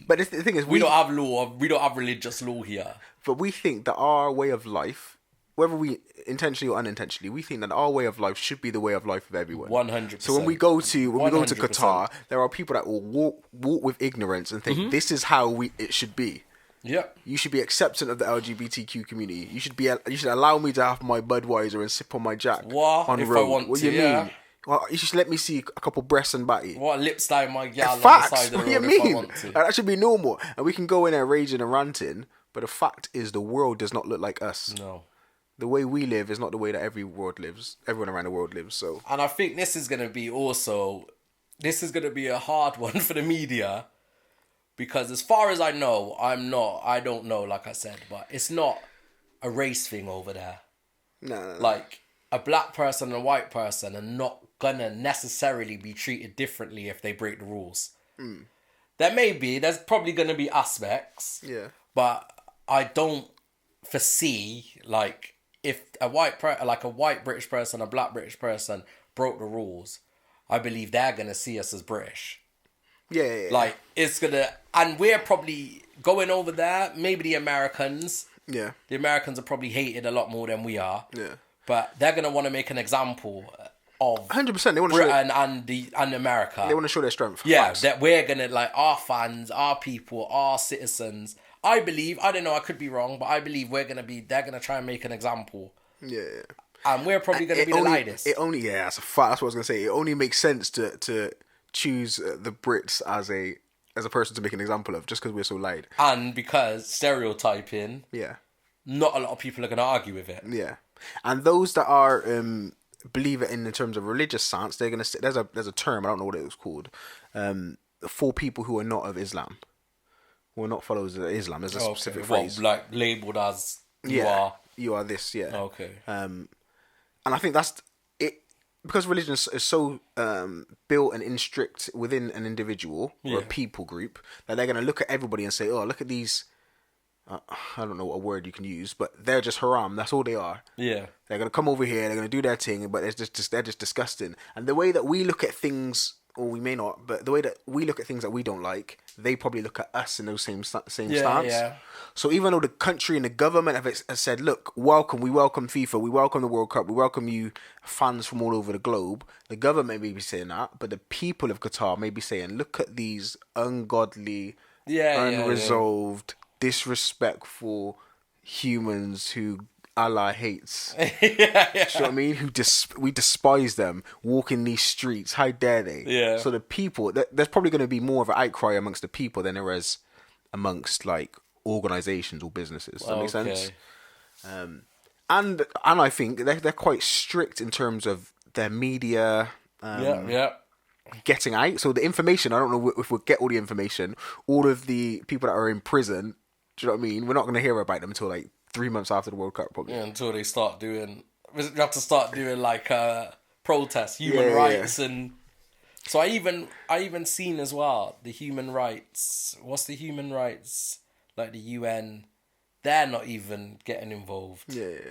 But the thing is, we don't have law. We don't have religious law here. But we think that our way of life, whether we intentionally or unintentionally, we think that our way of life should be the way of life of everyone. 100%. So when we go to Qatar, there are people that will walk with ignorance and think this is how it should be. Yeah. You should be accepting of the LGBTQ community. You should allow me to have my Budweiser and sip on my Jack on if road. I want what to, do you mean? Well, you should let me see a couple breasts and batty. What lips down my gal on the Facts. side of the What do you road mean? if I want to. That should be normal, and we can go in there raging and ranting. But the fact is, the world does not look like us. No. The way we live is not the way that everyone around the world lives. So, and I think this is going to be a hard one for the media, because as far as I know, I don't know, like I said, but it's not a race thing over there. No. Like, a black person and a white person are not gonna necessarily be treated differently if they break the rules. There's probably gonna be aspects. Yeah. But I don't foresee, like, if a white British person, a black British person broke the rules, I believe they're gonna see us as British. Yeah. Like, it's gonna, and we're probably going over there. Maybe the Americans. Yeah. The Americans are probably hated a lot more than we are. Yeah. But they're gonna want to make an example of 100%. They want to Britain and America. They want to show their strength. Yeah, Facts. that we're gonna, like, our fans, our people, our citizens. I believe, I don't know, I could be wrong, but I believe they're gonna try and make an example. Yeah. And we're probably gonna be the lightest. That's a fact. That's what I was gonna say. It only makes sense to choose the Brits as a person to make an example of, just because we're so light. And because stereotyping. Yeah. Not a lot of people are gonna argue with it. Yeah. And those that are believe it in terms of religious stance, they're gonna say, there's a term, I don't know what it was called, for people who are not of Islam, who are not followers of Islam. There's a specific phrase, like labeled as you are this. Yeah. Okay. And I think that's it, because religion is so built and strict within an individual or a people group, that they're gonna look at everybody and say, oh, look at these. I don't know what word you can use, but they're just haram. That's all they are. Yeah. They're going to come over here, they're going to do their thing, but they're just disgusting. And the way that we look at things, or we may not, but the way that we look at things that we don't like, they probably look at us in those same stance. Yeah. So even though the country and the government have said, look, we welcome FIFA, we welcome the World Cup, we welcome you fans from all over the globe, the government may be saying that, but the people of Qatar may be saying, look at these ungodly, unresolved, disrespectful humans who Allah hates. You know what I mean? We despise them, walking these streets. How dare they? Yeah. So the people, there's probably going to be more of an outcry amongst the people than there is amongst, like, organizations or businesses. Does that make sense? Okay. And I think they're quite strict in terms of their media. Yeah. Getting out. So the information, I don't know if we'll get all the information. All of the people that are in prison, do you know what I mean? We're not going to hear about them until like 3 months after the World Cup, probably. Yeah, until they start doing... You have to start doing like protests, human rights, and... So I even seen as well the human rights... What's the human rights? Like the UN, they're not even getting involved. Yeah.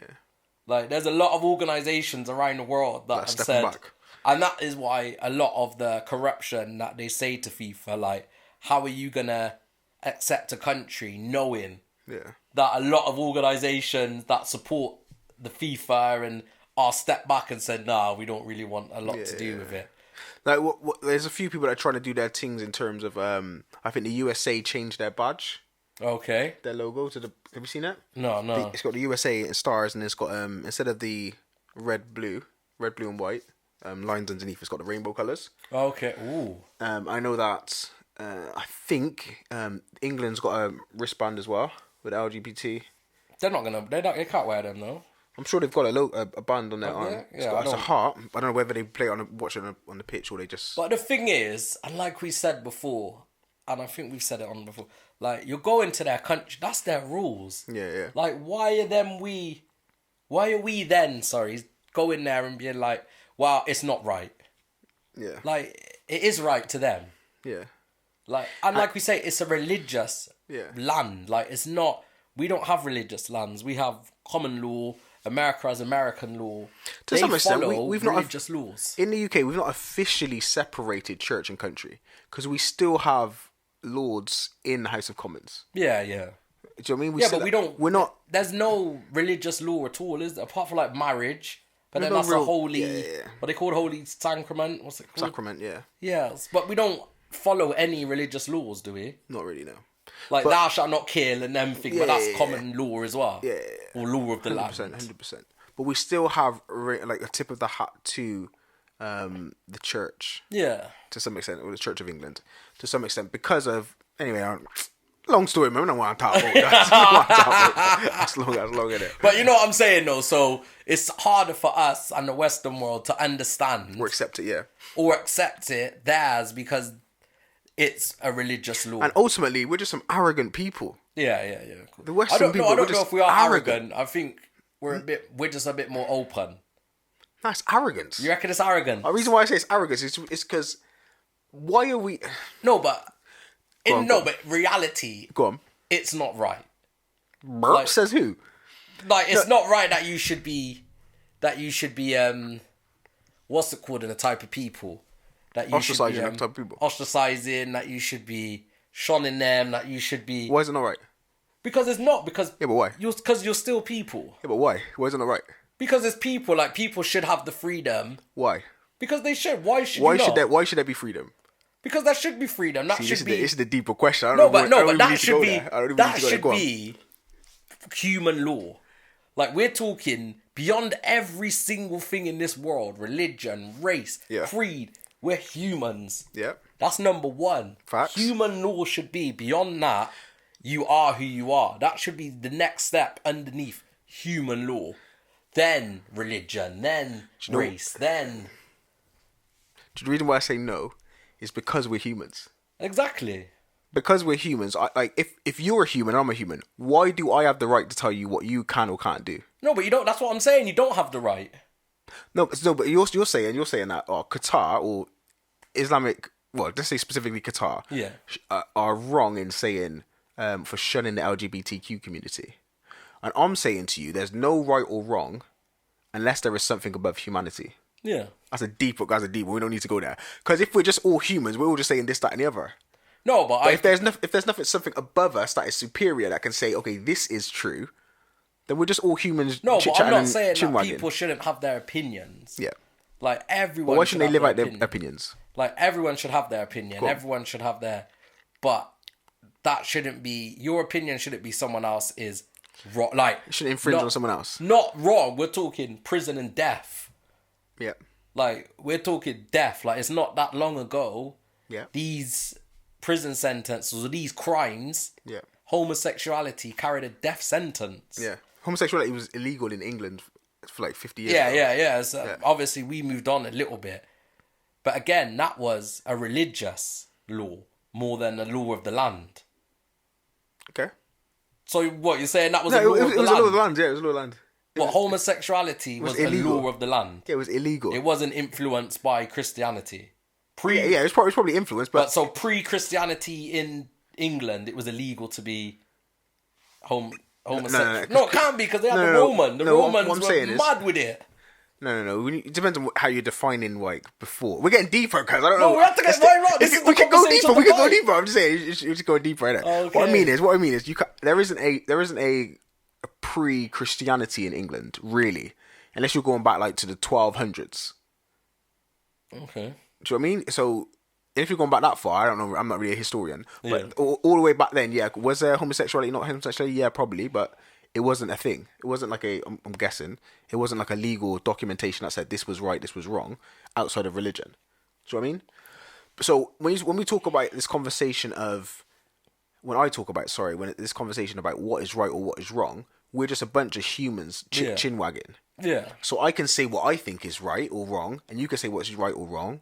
Like there's a lot of organisations around the world that have said... Back. And that is why a lot of the corruption that they say to FIFA, like, how are you going to accept a country knowing that a lot of organisations that support the FIFA and are stepped back and said, nah, we don't really want a lot to do with it. Like, there's a few people that are trying to do their things in terms of, I think the USA changed their badge. Okay. Their logo to the... Have you seen that? No. It's got the USA in stars, and it's got, instead of the red, blue and white... lines underneath, it's got the rainbow colours. Okay, ooh. I know that, I think England's got a wristband as well with LGBT. They can't wear them though. I'm sure they've got a band on their arm. Yeah, it's a heart. I don't know whether they play watch it on the pitch or they just... But the thing is, and like we said before, and I think we've said it on before, like, you're going to their country, that's their rules. Yeah. Like, why are we then, going there and being like, well, it's not right. Yeah. Like, it is right to them. Yeah. Like, and like we say, it's a religious land. Like, it's not... We don't have religious lands. We have common law. America has American law. To some extent, we've not religious laws. In the UK, we've not officially separated church and country because we still have lords in the House of Commons. Yeah. Do you know what I mean? But we don't... We're not... There's no religious law at all, is there? Apart from, like, marriage... But then that's a holy... What they call holy sacrament? What's it called? Sacrament, yeah. Yes, but we don't follow any religious laws, do we? Not really, no. Like, thou shalt not kill and everything, but that's common law as well. Yeah. Or law of the 100%, land. 100%. But we still have, like, a tip of the hat to the church. Yeah. To some extent, or the Church of England. To some extent, because of... Anyway, long story, man. I don't want to talk about that. That's long, isn't it? But you know what I'm saying, though? So it's harder for us and the Western world to understand. Or accept it, yeah. Or accept it, theirs, because it's a religious law. And ultimately, we're just some arrogant people. Yeah. Cool. The Western people, I don't know if we are arrogant. I think we're just a bit more open. That's arrogance. You reckon it's arrogant? The reason why I say it's arrogance is because why are we... No, but... But reality... Go on. It's not right. Like, says who? Like, it's not right that you should be... what's it called in the type of people? That you ostracizing should be, type of people. Ostracizing, that you should be shunning them, that you should be... Why is it not right? Because it's not, because... Yeah, but why? Because you're still people. Yeah, but why? Why is it not right? Because it's people, like, people should have the freedom. Why? Because they should. Why should you not? Why should there be freedom? Because there should be freedom. That should be... This is the deeper question. But that should be... That should be human law. Like, we're talking beyond every single thing in this world. Religion, race, creed. We're humans. Yeah. That's number one. Facts. Human law should be beyond that. You are who you are. That should be the next step underneath human law. Then religion. Then race. Then... The reason why I say no is because we're humans. Exactly. Because we're humans. If you're a human, I'm a human. Why do I have the right to tell you what you can or can't do? No, but you don't. That's what I'm saying. You don't have the right. No, but you're saying that Qatar or Islamic, well, let's say specifically Qatar, are wrong in saying for shunning the LGBTQ community. And I'm saying to you, there's no right or wrong unless there is something above humanity. Yeah. That's a deep one. We don't need to go there. Because if we're just all humans, we're all just saying this, that, and the other. No, but if there's something above us that is superior that can say, okay, this is true, then we're just all humans. No, but I'm not saying that people shouldn't have their opinions. Yeah. Like, everyone. But why shouldn't they live out their opinions? Like, everyone should have their opinion. Cool. Everyone should have their. But that shouldn't be. Your opinion shouldn't be someone else is wrong. Like, it shouldn't infringe on someone else. Not wrong. We're talking prison and death. Yeah. Like, we're talking death. Like, it's not that long ago. Yeah. These prison sentences or these crimes homosexuality carried a death sentence. Yeah. Homosexuality was illegal in England for like 50 years ago. Yeah. So obviously we moved on a little bit. But again, that was a religious law more than a law of the land. Okay. So what, you're saying that was a law of the land? It was a law of the land, yeah, it was a law of the land. Homosexuality was a law of the land? Yeah, it was illegal. It wasn't influenced by Christianity. It was probably influenced, but so pre-Christianity in England, it was illegal to be homosexual. No, it can't be, because they had the Roman. The Romans were mad with it. No. It depends on how you're defining like before. We're getting deeper, because I don't know. No, we have to get right wrong. We can go deeper. We can go deeper. I'm just saying, you just go deeper. Okay. What I mean is, there isn't a pre-Christianity in England, really, unless you're going back like to the 1200s. Okay. Do you know what I mean? So if you're going back that far, I don't know. I'm not really a historian, but all the way back then, was there homosexuality? Not homosexuality? Yeah, probably, but it wasn't a thing. It wasn't like I'm guessing, it wasn't like a legal documentation that said this was right, this was wrong, outside of religion. Do you know what I mean? So when we talk about this conversation of, this conversation about what is right or what is wrong, we're just a bunch of humans chin wagging. Yeah. So I can say what I think is right or wrong, and you can say what's right or wrong,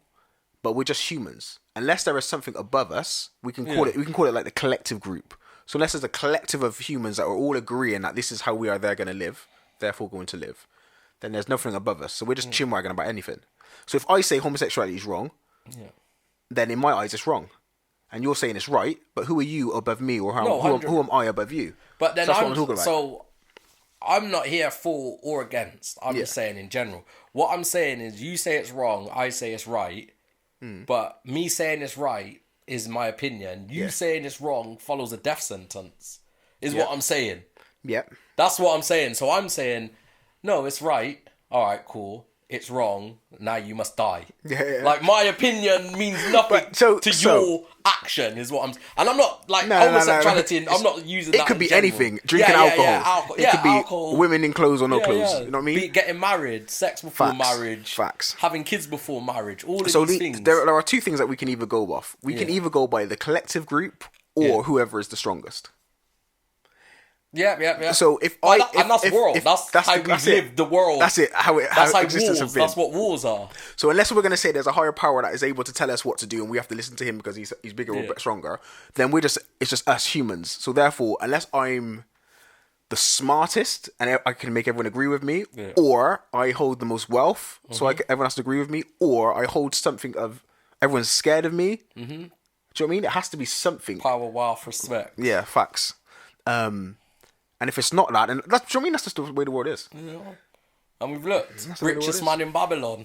but we're just humans. Unless there is something above us, we can call it like the collective group. So unless there's a collective of humans that are all agreeing that this is how we are there going to live, therefore going to live, then there's nothing above us. So we're just chinwagging about anything. So if I say homosexuality is wrong, then in my eyes it's wrong. And you're saying it's right, but who are you above me, or who am I above you? But then so that's what I'm talking about. So I'm not here for or against. I'm just saying in general. What I'm saying is, you say it's wrong, I say it's right. But me saying it's right is my opinion. You saying it's wrong follows a death sentence, is what I'm saying. Yeah. That's what I'm saying. So I'm saying, no, it's right. All right, cool. It's wrong. Now you must die. Yeah. Like, my opinion means nothing your action, is what I'm... And I'm not, like, homosexuality, I'm not using that. It could be anything. Drinking alcohol. It could be alcohol. Women in clothes or no clothes. You know what I mean? Getting married, sex before marriage. Facts. Having kids before marriage. All of these things. There are two things that we can either go off. We can either go by the collective group or whoever is the strongest. Yeah. So that's world. That's how we live the world. That's it. That's how existence has been. That's what wars are. So unless we're going to say there's a higher power that is able to tell us what to do, and we have to listen to him because he's bigger or stronger, then it's just us humans. So therefore, unless I'm the smartest and I can make everyone agree with me, or I hold the most wealth, so everyone has to agree with me, or I hold something of everyone's scared of me. Do you know what I mean? It has to be something. Power, wealth, respect. Yeah, facts. And if it's not that, then that's just the way the world is. Yeah. And we've looked. Richest man in Babylon.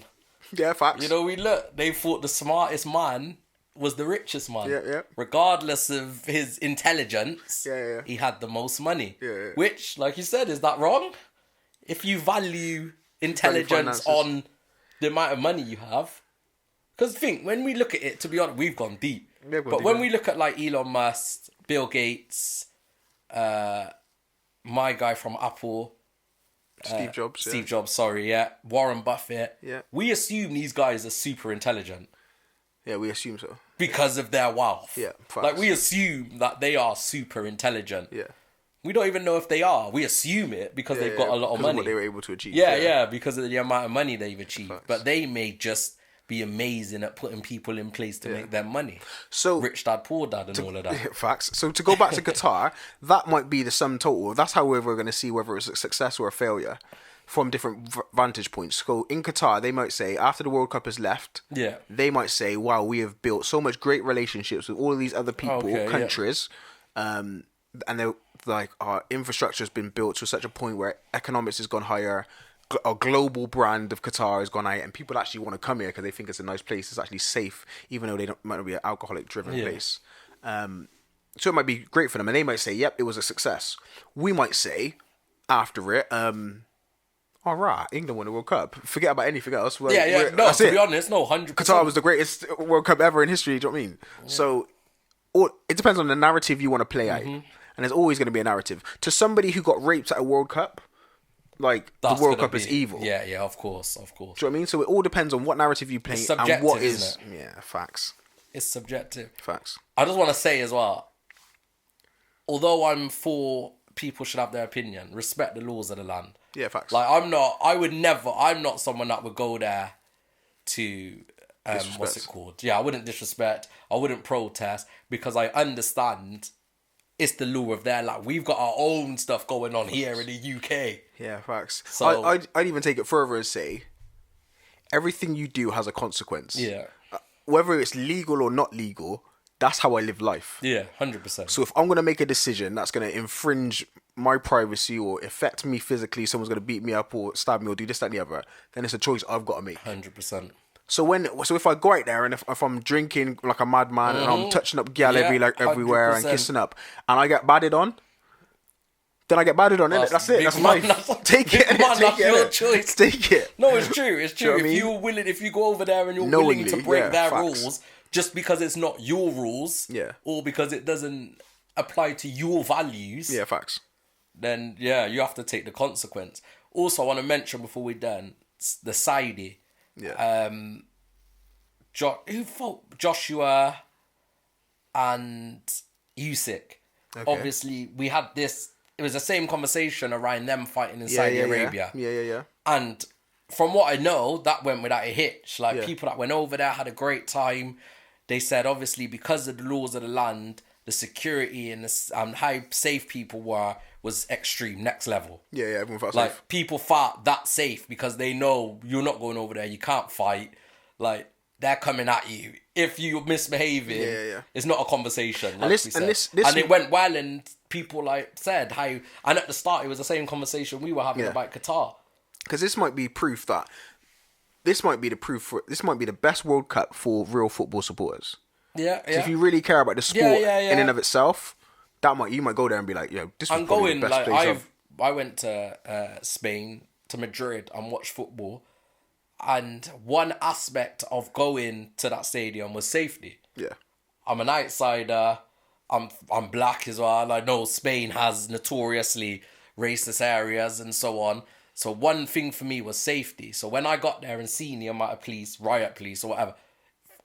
Yeah, facts. We looked. They thought the smartest man was the richest man. Yeah. Regardless of his intelligence, he had the most money. Yeah. Which, like you said, is that wrong? If you value intelligence on the amount of money you have. Because when we look at it, to be honest, we've gone deep. But when we look at like Elon Musk, Bill Gates, my guy from Apple, Steve Jobs, Warren Buffett, yeah, we assume these guys are super intelligent. Yeah, we assume so. Because of their wealth. Yeah, facts. Like, we assume that they are super intelligent. Yeah. We don't even know if they are. We assume it because they've got a lot of money. Of what they were able to achieve. Yeah, because of the amount of money they've achieved. Facts. But they may just be amazing at putting people in place to make them money. So rich dad, poor dad, and all of that. Facts. So to go back to Qatar, that might be the sum total. That's how we're going to see whether it's a success or a failure from different vantage points. So in Qatar, they might say, after the World Cup has left, they might say, wow, we have built so much great relationships with all of these other people, countries, and they're like, our infrastructure has been built to such a point where economics has gone higher. A global brand of Qatar has gone out, and people actually want to come here because they think it's a nice place. It's actually safe, even though might not be an alcoholic-driven place. So it might be great for them, and they might say, "Yep, it was a success." We might say, after it, "All right, England won the World Cup. Forget about anything else." Well, No, to be honest, 100%. Qatar was the greatest World Cup ever in history. Do you know what I mean? Yeah. So, it depends on the narrative you want to play out, and there's always going to be a narrative. To somebody who got raped at a World Cup, like, the World Cup is evil. Yeah, of course. Do you know what I mean? So it all depends on what narrative you play and what is. Isn't it? Yeah, facts. It's subjective. Facts. I just want to say as well, although I'm for people should have their opinion, respect the laws of the land. Yeah, facts. Like, I'm not someone that would go there to, what's it called? Yeah, I wouldn't disrespect, I wouldn't protest, because I understand it's the law of their land. We've got our own stuff going on here in the UK. Yeah, facts. So I'd even take it further and say, everything you do has a consequence. Yeah. Whether it's legal or not legal, that's how I live life. Yeah, 100%. So if I'm going to make a decision that's going to infringe my privacy or affect me physically, someone's going to beat me up or stab me or do this, that, and the other, then it's a choice I've got to make. 100%. So if I go out there and if I'm drinking like a madman and I'm touching up gal everywhere 100%. And kissing up and I get batted on, then I get batted on, innit? That's it. That's life. Take it. That's your choice. Take it. No, it's true. It's true. You know If you go over there and you're willing to break their rules just because it's not your rules, or because it doesn't apply to your values, facts. Then you have to take the consequence. Also, I want to mention before we're done, the Saidi. Yeah. Who fought Joshua and Usyk? Okay. Obviously, we had this. It was the same conversation around them fighting in Saudi Arabia. Yeah. And from what I know, that went without a hitch. Like, people that went over there had a great time. They said, obviously, because of the laws of the land, the security and how safe people were was extreme, next level. Yeah, everyone felt like, safe. People felt that safe because they know you're not going over there, you can't fight. Like, they're coming at you. If you're misbehaving, it's not a conversation. Like and it went well, and people said how. And at the start, it was the same conversation we were having about Qatar. Because this might be proof that this might be the best World Cup for real football supporters. Yeah. So if you really care about the sport in and of itself, you might go there and be like, this was probably the best place. I went to Spain, to Madrid, and watched football. And one aspect of going to that stadium was safety. Yeah. I'm an outsider. I'm black as well. I know Spain has notoriously racist areas and so on. So one thing for me was safety. So when I got there and seen the amount of police, riot police or whatever,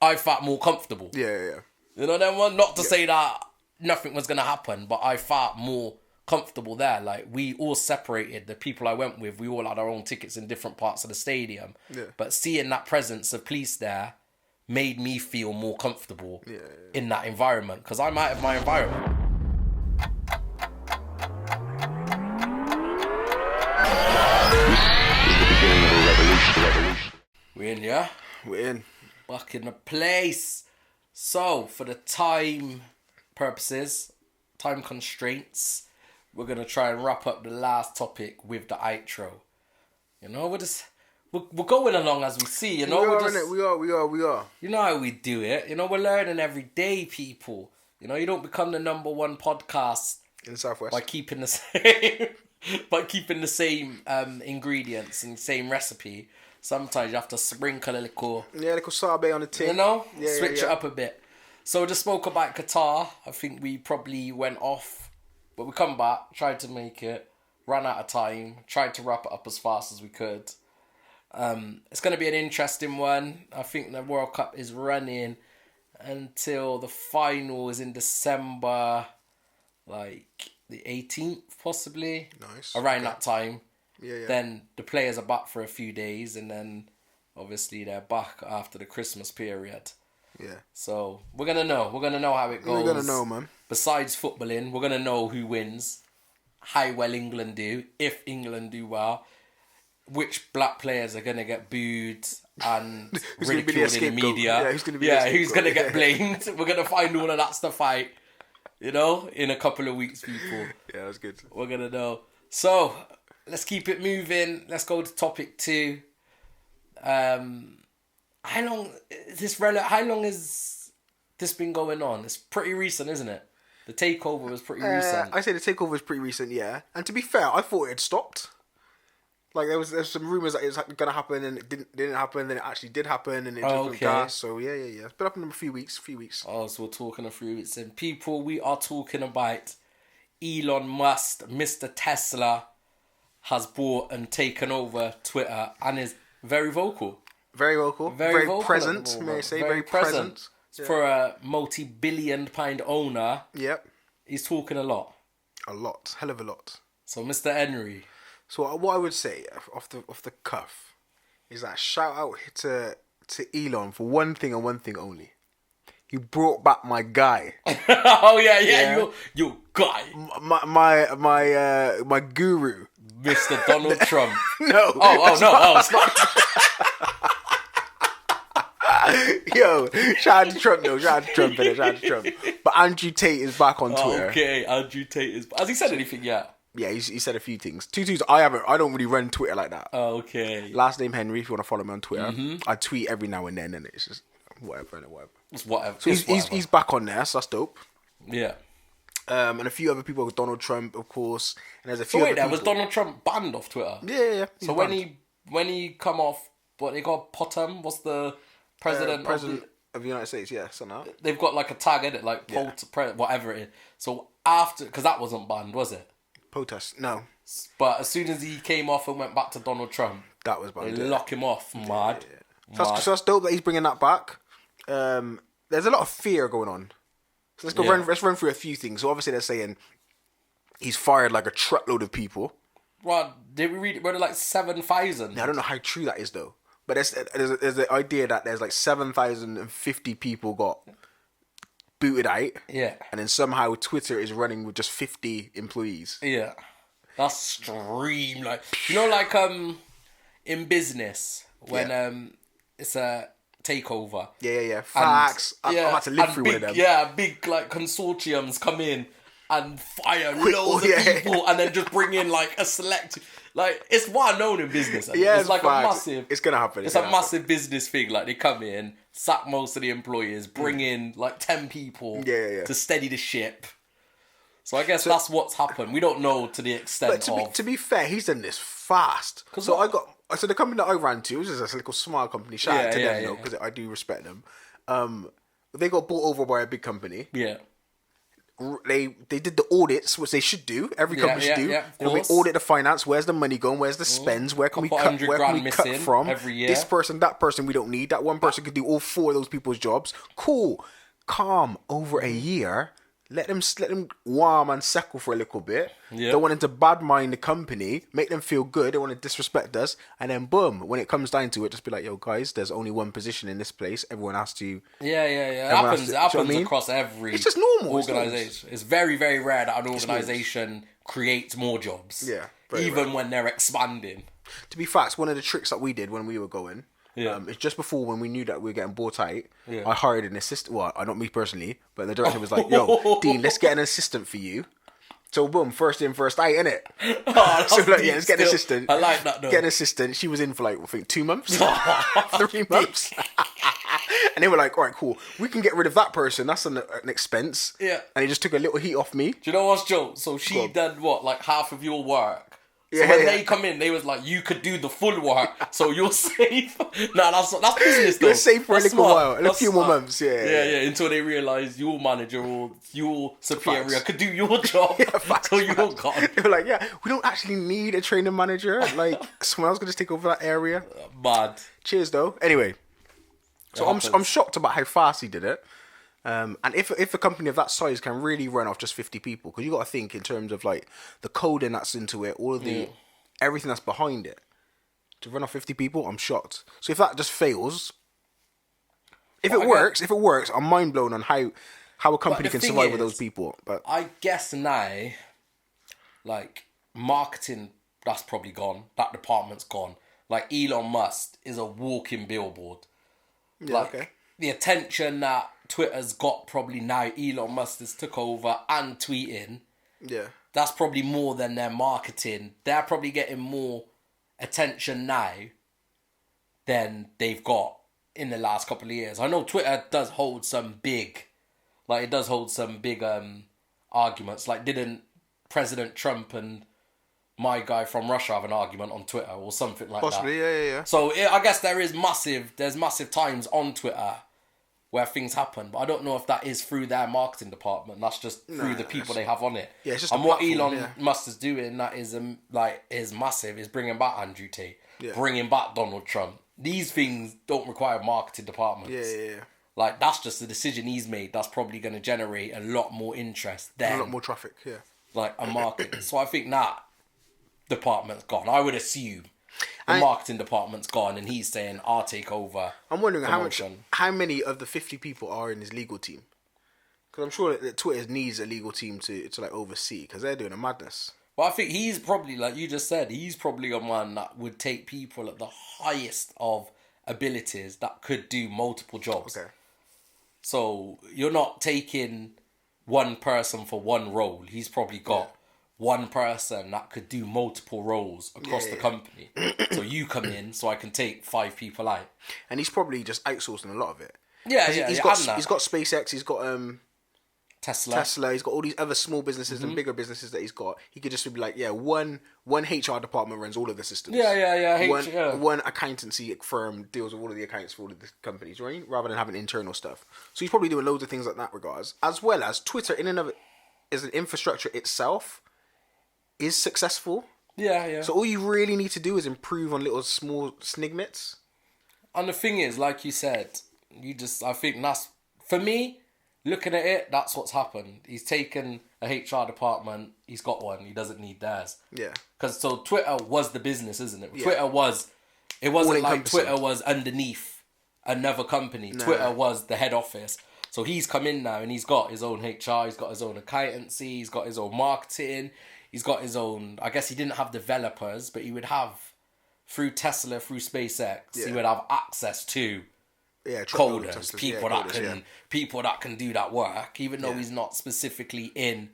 I felt more comfortable. Yeah. You know that one? Not to say that nothing was going to happen, but I felt more comfortable there. Like, we all separated. The people I went with, we all had our own tickets in different parts of the stadium. Yeah. But seeing that presence of police there made me feel more comfortable in that environment, because I'm out of my environment. We're in, yeah? We're in. Back in the place. So, for the time purposes, time constraints, we're going to try and wrap up the last topic with the outro. You know, we're going along as we see, you know. We are. You know how we do it. You know, we're learning every day, people. You know, you don't become the number one podcast in the Southwest by keeping the same ingredients and same recipe. Sometimes you have to sprinkle a little sabe on the tin. You know, switch it up a bit. So we just spoke about Qatar. I think we probably went off, but we come back, tried to make it, ran out of time, tried to wrap it up as fast as we could. It's going to be an interesting one. I think the World Cup is running until the final is in December, like the 18th possibly. Nice. Around that time. Yeah. Then the players are back for a few days, and then obviously they're back after the Christmas period. Yeah. So we're gonna know. We're gonna know how it goes. We're gonna know, man. Besides footballing, we're gonna know who wins, how well England do, if England do well, which black players are gonna get booed and ridiculed in the media. Who's gonna get blamed? We're gonna find all of that stuff out. You know, in a couple of weeks, people. Yeah, that's good. We're gonna know. So let's keep it moving. Let's go to topic 2. How long has this been going on? It's pretty recent, isn't it? The takeover was pretty recent. I say the takeover was pretty recent, yeah. And to be fair, I thought it had stopped. Like, there's some rumours that it was gonna happen, and it didn't happen, then it actually did happen, and it just went gas. So yeah. It's been up in a few weeks. Oh, so we're talking a few weeks. And people, we are talking about Elon Musk, Mr. Tesla, has bought and taken over Twitter and is very vocal. Very vocal. Very present, may I say. Very present. Yeah. For a multi-billion-pound owner. Yep. He's talking a lot. A lot. Hell of a lot. So, Mr. Henry. So what I would say off the cuff is that shout out to Elon for one thing and one thing only. He brought back my guy. Oh yeah. You guy. My guru. Mr. Donald Trump. No. It's not. Yo, shout out to Trump though. Shout out to Trump. But Andrew Tate is back on Twitter. Okay, Andrew Tate is. Has he said anything yet? Yeah, he said a few things. Two twos. I don't really run Twitter like that. Okay. Last name Henry. If you want to follow me on Twitter, I tweet every now and then, and it's just whatever. It's whatever. So he's back on there. So that's dope. Yeah. And a few other people, Donald Trump, of course, and there's a few. So wait, was Donald Trump banned off Twitter? Yeah. So when he come off, what they got Potham? What's the president of the United States? Yeah, so now they've got like a tag in it, like whatever it is. So after, because that wasn't banned, was it? POTUS, no. But as soon as he came off and went back to Donald Trump, that was banned. They lock him off. Mad. So that's dope that he's bringing that back. There's a lot of fear going on. So let's run through a few things. So obviously they're saying he's fired like a truckload of people. Well, did we read it? Were there like 7,000? I don't know how true that is though. But there's the idea that there's like 7,050 people got booted out. Yeah. And then somehow Twitter is running with just 50 employees. Yeah. That's extreme. Like, you know, like in business when it's a takeover. Yeah. Facts. I'm about to live through one of them. Yeah, big like consortiums come in and fire loads of people and then just bring in like a select. Like, it's well known in business. Yeah, it's like facts. a massive. It's gonna happen. It's a massive business thing. Like, they come in, sack most of the employees, bring in like 10 people to steady the ship. So I guess that's what's happened. We don't know to the extent but to be fair, he's done this fast. So the company that I ran to, which is a little small company, shout out to them though, because I do respect them. They got bought over by a big company. Yeah. They did the audits, which they should do. Every company should do. Yeah, we audit the finance. Where's the money going? Where's the spends? Where can we cut? Where can we cut from? Every year. This person, that person, we don't need. That one person could do all 4 of those people's jobs. Cool, calm. Over a year, let them warm and settle for a little bit. Yeah. Don't want them to bad mind the company, make them feel good. They want to disrespect us, and then boom, when it comes down to it, just be like, yo guys, there's only one position in this place. Everyone has to. Yeah. It happens across every. It's just normal organisation. It's very, very rare that an organisation creates more jobs. Yeah. Even when they're expanding. To be facts, one of the tricks that we did when we were going. It's just before when we knew that we were getting bought out. I hired an assistant. Well, not me personally, but the director was like, "Yo, Dean, let's get an assistant for you." So boom, first in, first out, innit? So let's get an assistant. I like that though. Get an assistant. She was in for like I think 2 months, 3 months, and they were like, "All right, cool. We can get rid of that person. That's an expense." Yeah. And he just took a little heat off me. Do you know what's Joe? So she did what, like half of your work. So when they come in, they was like, you could do the full work, so you're safe. That's business though. You're safe for a little while, a few more months, yeah, until they realise your manager or your superior could do your job, so you're gone. They were like, yeah, we don't actually need a training manager. Like, someone else could just take over that area. Mad. Cheers, though. Anyway, so I'm shocked about how fast he did it. And if a company of that size can really run off just 50 people, because you got to think in terms of like the coding that's into it, all of the everything that's behind it, to run off 50 people, I'm shocked. So if that just fails, if it works, I'm mind blown on how a company can survive with those people. But I guess now, like marketing, that's probably gone. That department's gone. Like Elon Musk is a walking billboard. The attention that Twitter's got probably now, Elon Musk has took over and tweeting. Yeah. That's probably more than their marketing. They're probably getting more attention now than they've got in the last couple of years. I know Twitter does hold some big arguments. Like, didn't President Trump and my guy from Russia have an argument on Twitter or something like that? Possibly, yeah. So I guess there's massive times on Twitter where things happen, but I don't know if that is through their marketing department. That's just through the people they have on it. Yeah, it's just and what Elon Musk is doing that is is massive. Is bringing back Andrew Tate, bringing back Donald Trump. These things don't require marketing departments. Yeah. Like, that's just the decision he's made. That's probably going to generate a lot more interest than... a lot more traffic, yeah. Like, a market. So I think that department's gone. I would assume the marketing department's gone and he's saying, I'll take over. I'm wondering how many of the 50 people are in his legal team? Because I'm sure that Twitter needs a legal team to like oversee, because they're doing a madness. Well, I think he's probably, like you just said, he's probably a one that would take people at the highest of abilities that could do multiple jobs. Okay. So you're not taking one person for one role. He's probably got one person that could do multiple roles across the company. So you come in, so I can take 5 people out. And he's probably just outsourcing a lot of it. Yeah, He's got SpaceX. He's got Tesla. He's got all these other small businesses and bigger businesses that he's got. He could just be like, one HR department runs all of the systems. One accountancy firm deals with all of the accounts for all of the companies, right? Rather than having internal stuff. So he's probably doing loads of things like that regards. As well as Twitter in and of it as an infrastructure itself is successful. Yeah. So all you really need to do is improve on little small snignets. And the thing is, like you said, I think that's, for me, looking at it, that's what's happened. He's taken a HR department. He's got one. He doesn't need theirs. Yeah. Because so Twitter was the business, isn't it? Yeah. It wasn't like Twitter was underneath another company. No. Twitter was the head office. So he's come in now and he's got his own HR. He's got his own accountancy. He's got his own marketing. He's got his own... I guess he didn't have developers, but he would have, through Tesla, through SpaceX, he would have access to... coders, people that can do that work, even though he's not specifically in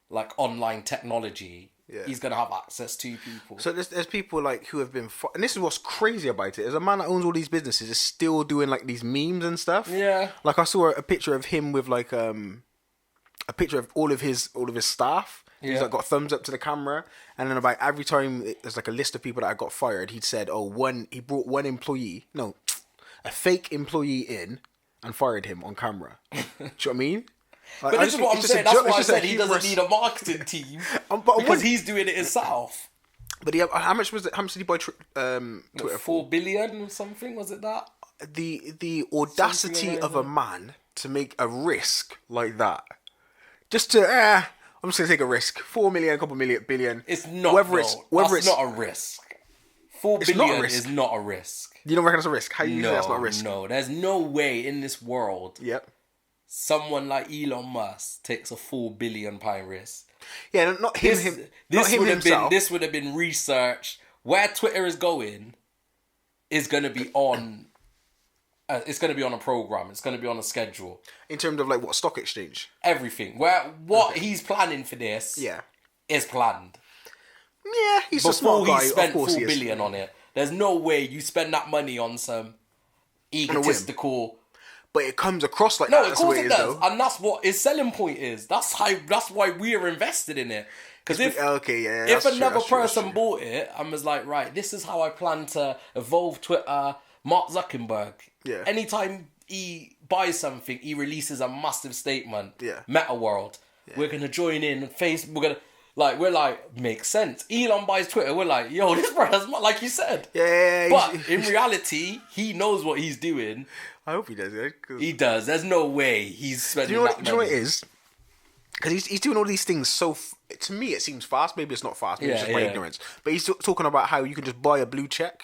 like online technology. He's gonna have access to people. So there's people like who have been, and this is what's crazy about it. Is a man that owns all these businesses is still doing like these memes and stuff. Yeah, like I saw a picture of him with like a picture of all of his staff. He's like got thumbs up to the camera, and then about every time there's like a list of people that got fired, he'd said, he brought one employee. No. A fake employee in and fired him on camera. Do you know what I mean? Like, but this is what I'm saying. That's why I said he doesn't need a marketing team because he's doing it himself. But how much was it? How much did he buy Twitter? 4 billion or something? Was it that? The audacity of a man to make a risk like that, just to I'm just gonna take a risk. 4 million, a couple billion. It's not. That's not a risk. 4 billion is not a risk. You don't reckon it's a risk? How do you say that's not a risk? No, there's no way in this world. Yep. Someone like Elon Musk takes a £4 billion risk. Yeah, not him. This would have been researched. Where Twitter is going is going to be on. It's going to be on a program. It's going to be on a schedule. In terms of like what stock exchange? Everything. He's planning for this. Yeah. Is planned. Yeah, he's a smart guy. He spent 4 billion on it. There's no way you spend that money on some egotistical. But it comes across like that. No, of course it does, and that's what his selling point is. That's why we're invested in it. Because if another person bought it and was like, right, this is how I plan to evolve Twitter, Mark Zuckerberg. Yeah. Anytime he buys something, he releases a massive statement. Yeah. Meta World. Yeah. We're gonna join in Facebook. We're like, makes sense. Elon buys Twitter. We're like, yo, this brother's like you said. Yeah. But in reality, he knows what he's doing. I hope he does. Yeah, he does. There's no way he's spending that money. Do you know what it is? Because he's doing all these things so... to me, it seems fast. Maybe it's not fast. Maybe it's just my ignorance. But he's talking about how you can just buy a blue check.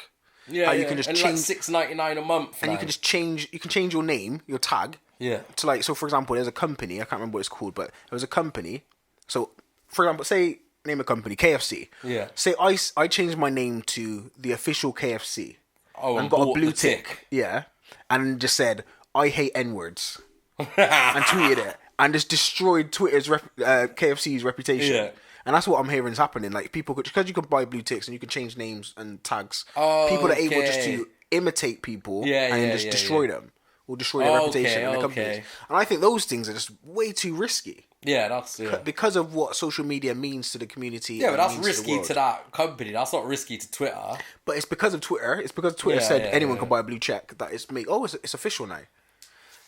Yeah, how you can just and change... like $6.99 a month. And you can just change... You can change your name, your tag. Yeah. To like... So, for example, there's a company. I can't remember what it's called, but there was a company. So, for example, say... Name a company, KFC. Yeah. Say I changed my name to the official KFC. Oh, and got a blue tick. Yeah. And just said, I hate N-words. And tweeted it. And just destroyed Twitter's KFC's reputation. Yeah. And that's what I'm hearing is happening. Like, people could... Because you can buy blue ticks and you can change names and tags. Oh, people are able just to imitate people and just destroy them. Or destroy their reputation in the companies. And I think those things are just way too risky. Yeah, that's... Yeah. Because of what social media means to the community. Yeah, but that's risky to that company. That's not risky to Twitter. But it's because of Twitter. It's because Twitter said anyone can buy a blue check. That it's made... Oh, it's official now.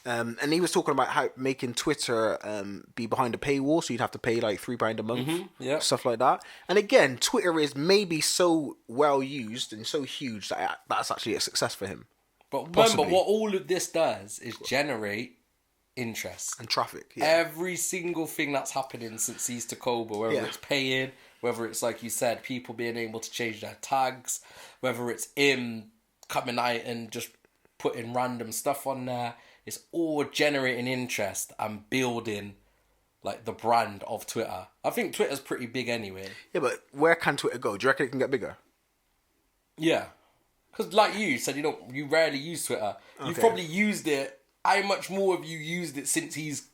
And he was talking about how making Twitter be behind a paywall, so you'd have to pay like £3 a month, stuff like that. And again, Twitter is maybe so well used and so huge that that's actually a success for him. But remember, Possibly. what all of this does is generate interest. And traffic, yeah. Every single thing that's happening since he's took over, whether it's paying, whether it's, like you said, people being able to change their tags, whether it's him coming out and just putting random stuff on there, it's all generating interest and building, like, the brand of Twitter. I think Twitter's pretty big anyway. Yeah, but where can Twitter go? Do you reckon it can get bigger? Yeah. Because, like you said, you rarely use Twitter. You've probably used it. How much more have you used it since he's...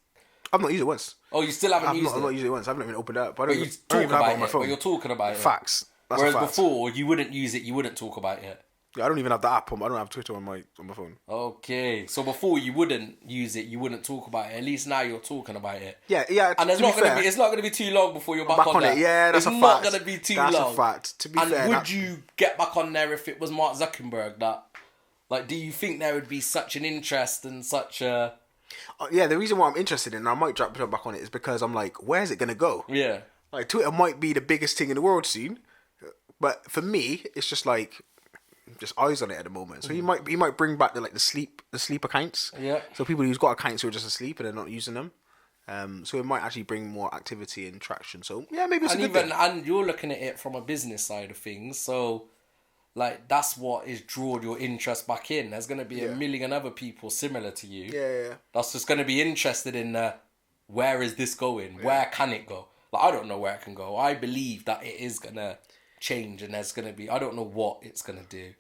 I've not used it once. Oh, you still haven't used it? I've not used it once. I haven't even opened it up. But you're talking about it. But you're talking about it. Facts. That's Whereas a fact. before, you wouldn't use it, you wouldn't talk about it. Yeah, I don't even have the app on. I don't have Twitter on my phone. Okay. So before you wouldn't use it, you wouldn't talk about it. At least now you're talking about it. Yeah. And it's not going to be too long before you're back on it. there. Yeah, that's a fact. It's not going to be too long. That's a fact. To be fair. And would you get back on there if it was Mark Zuckerberg that... Like, do you think there would be such an interest and such a... Yeah, the reason why I'm interested in it, and I might jump back on it, is because I'm like, where's it going to go? Yeah. Like, Twitter might be the biggest thing in the world soon, but for me, it's just like, just eyes on it at the moment. So he might bring back the sleep accounts. Yeah. So people who's got accounts who are just asleep and they're not using them. So it might actually bring more activity and traction. So yeah, maybe it's a good thing. And you're looking at it from a business side of things, so... Like, that's what is drawn your interest back in. There's going to be a million other people similar to you. Yeah. That's just going to be interested in where is this going? Yeah. Where can it go? Like, I don't know where it can go. I believe that it is going to change and there's going to be... I don't know what it's going to do.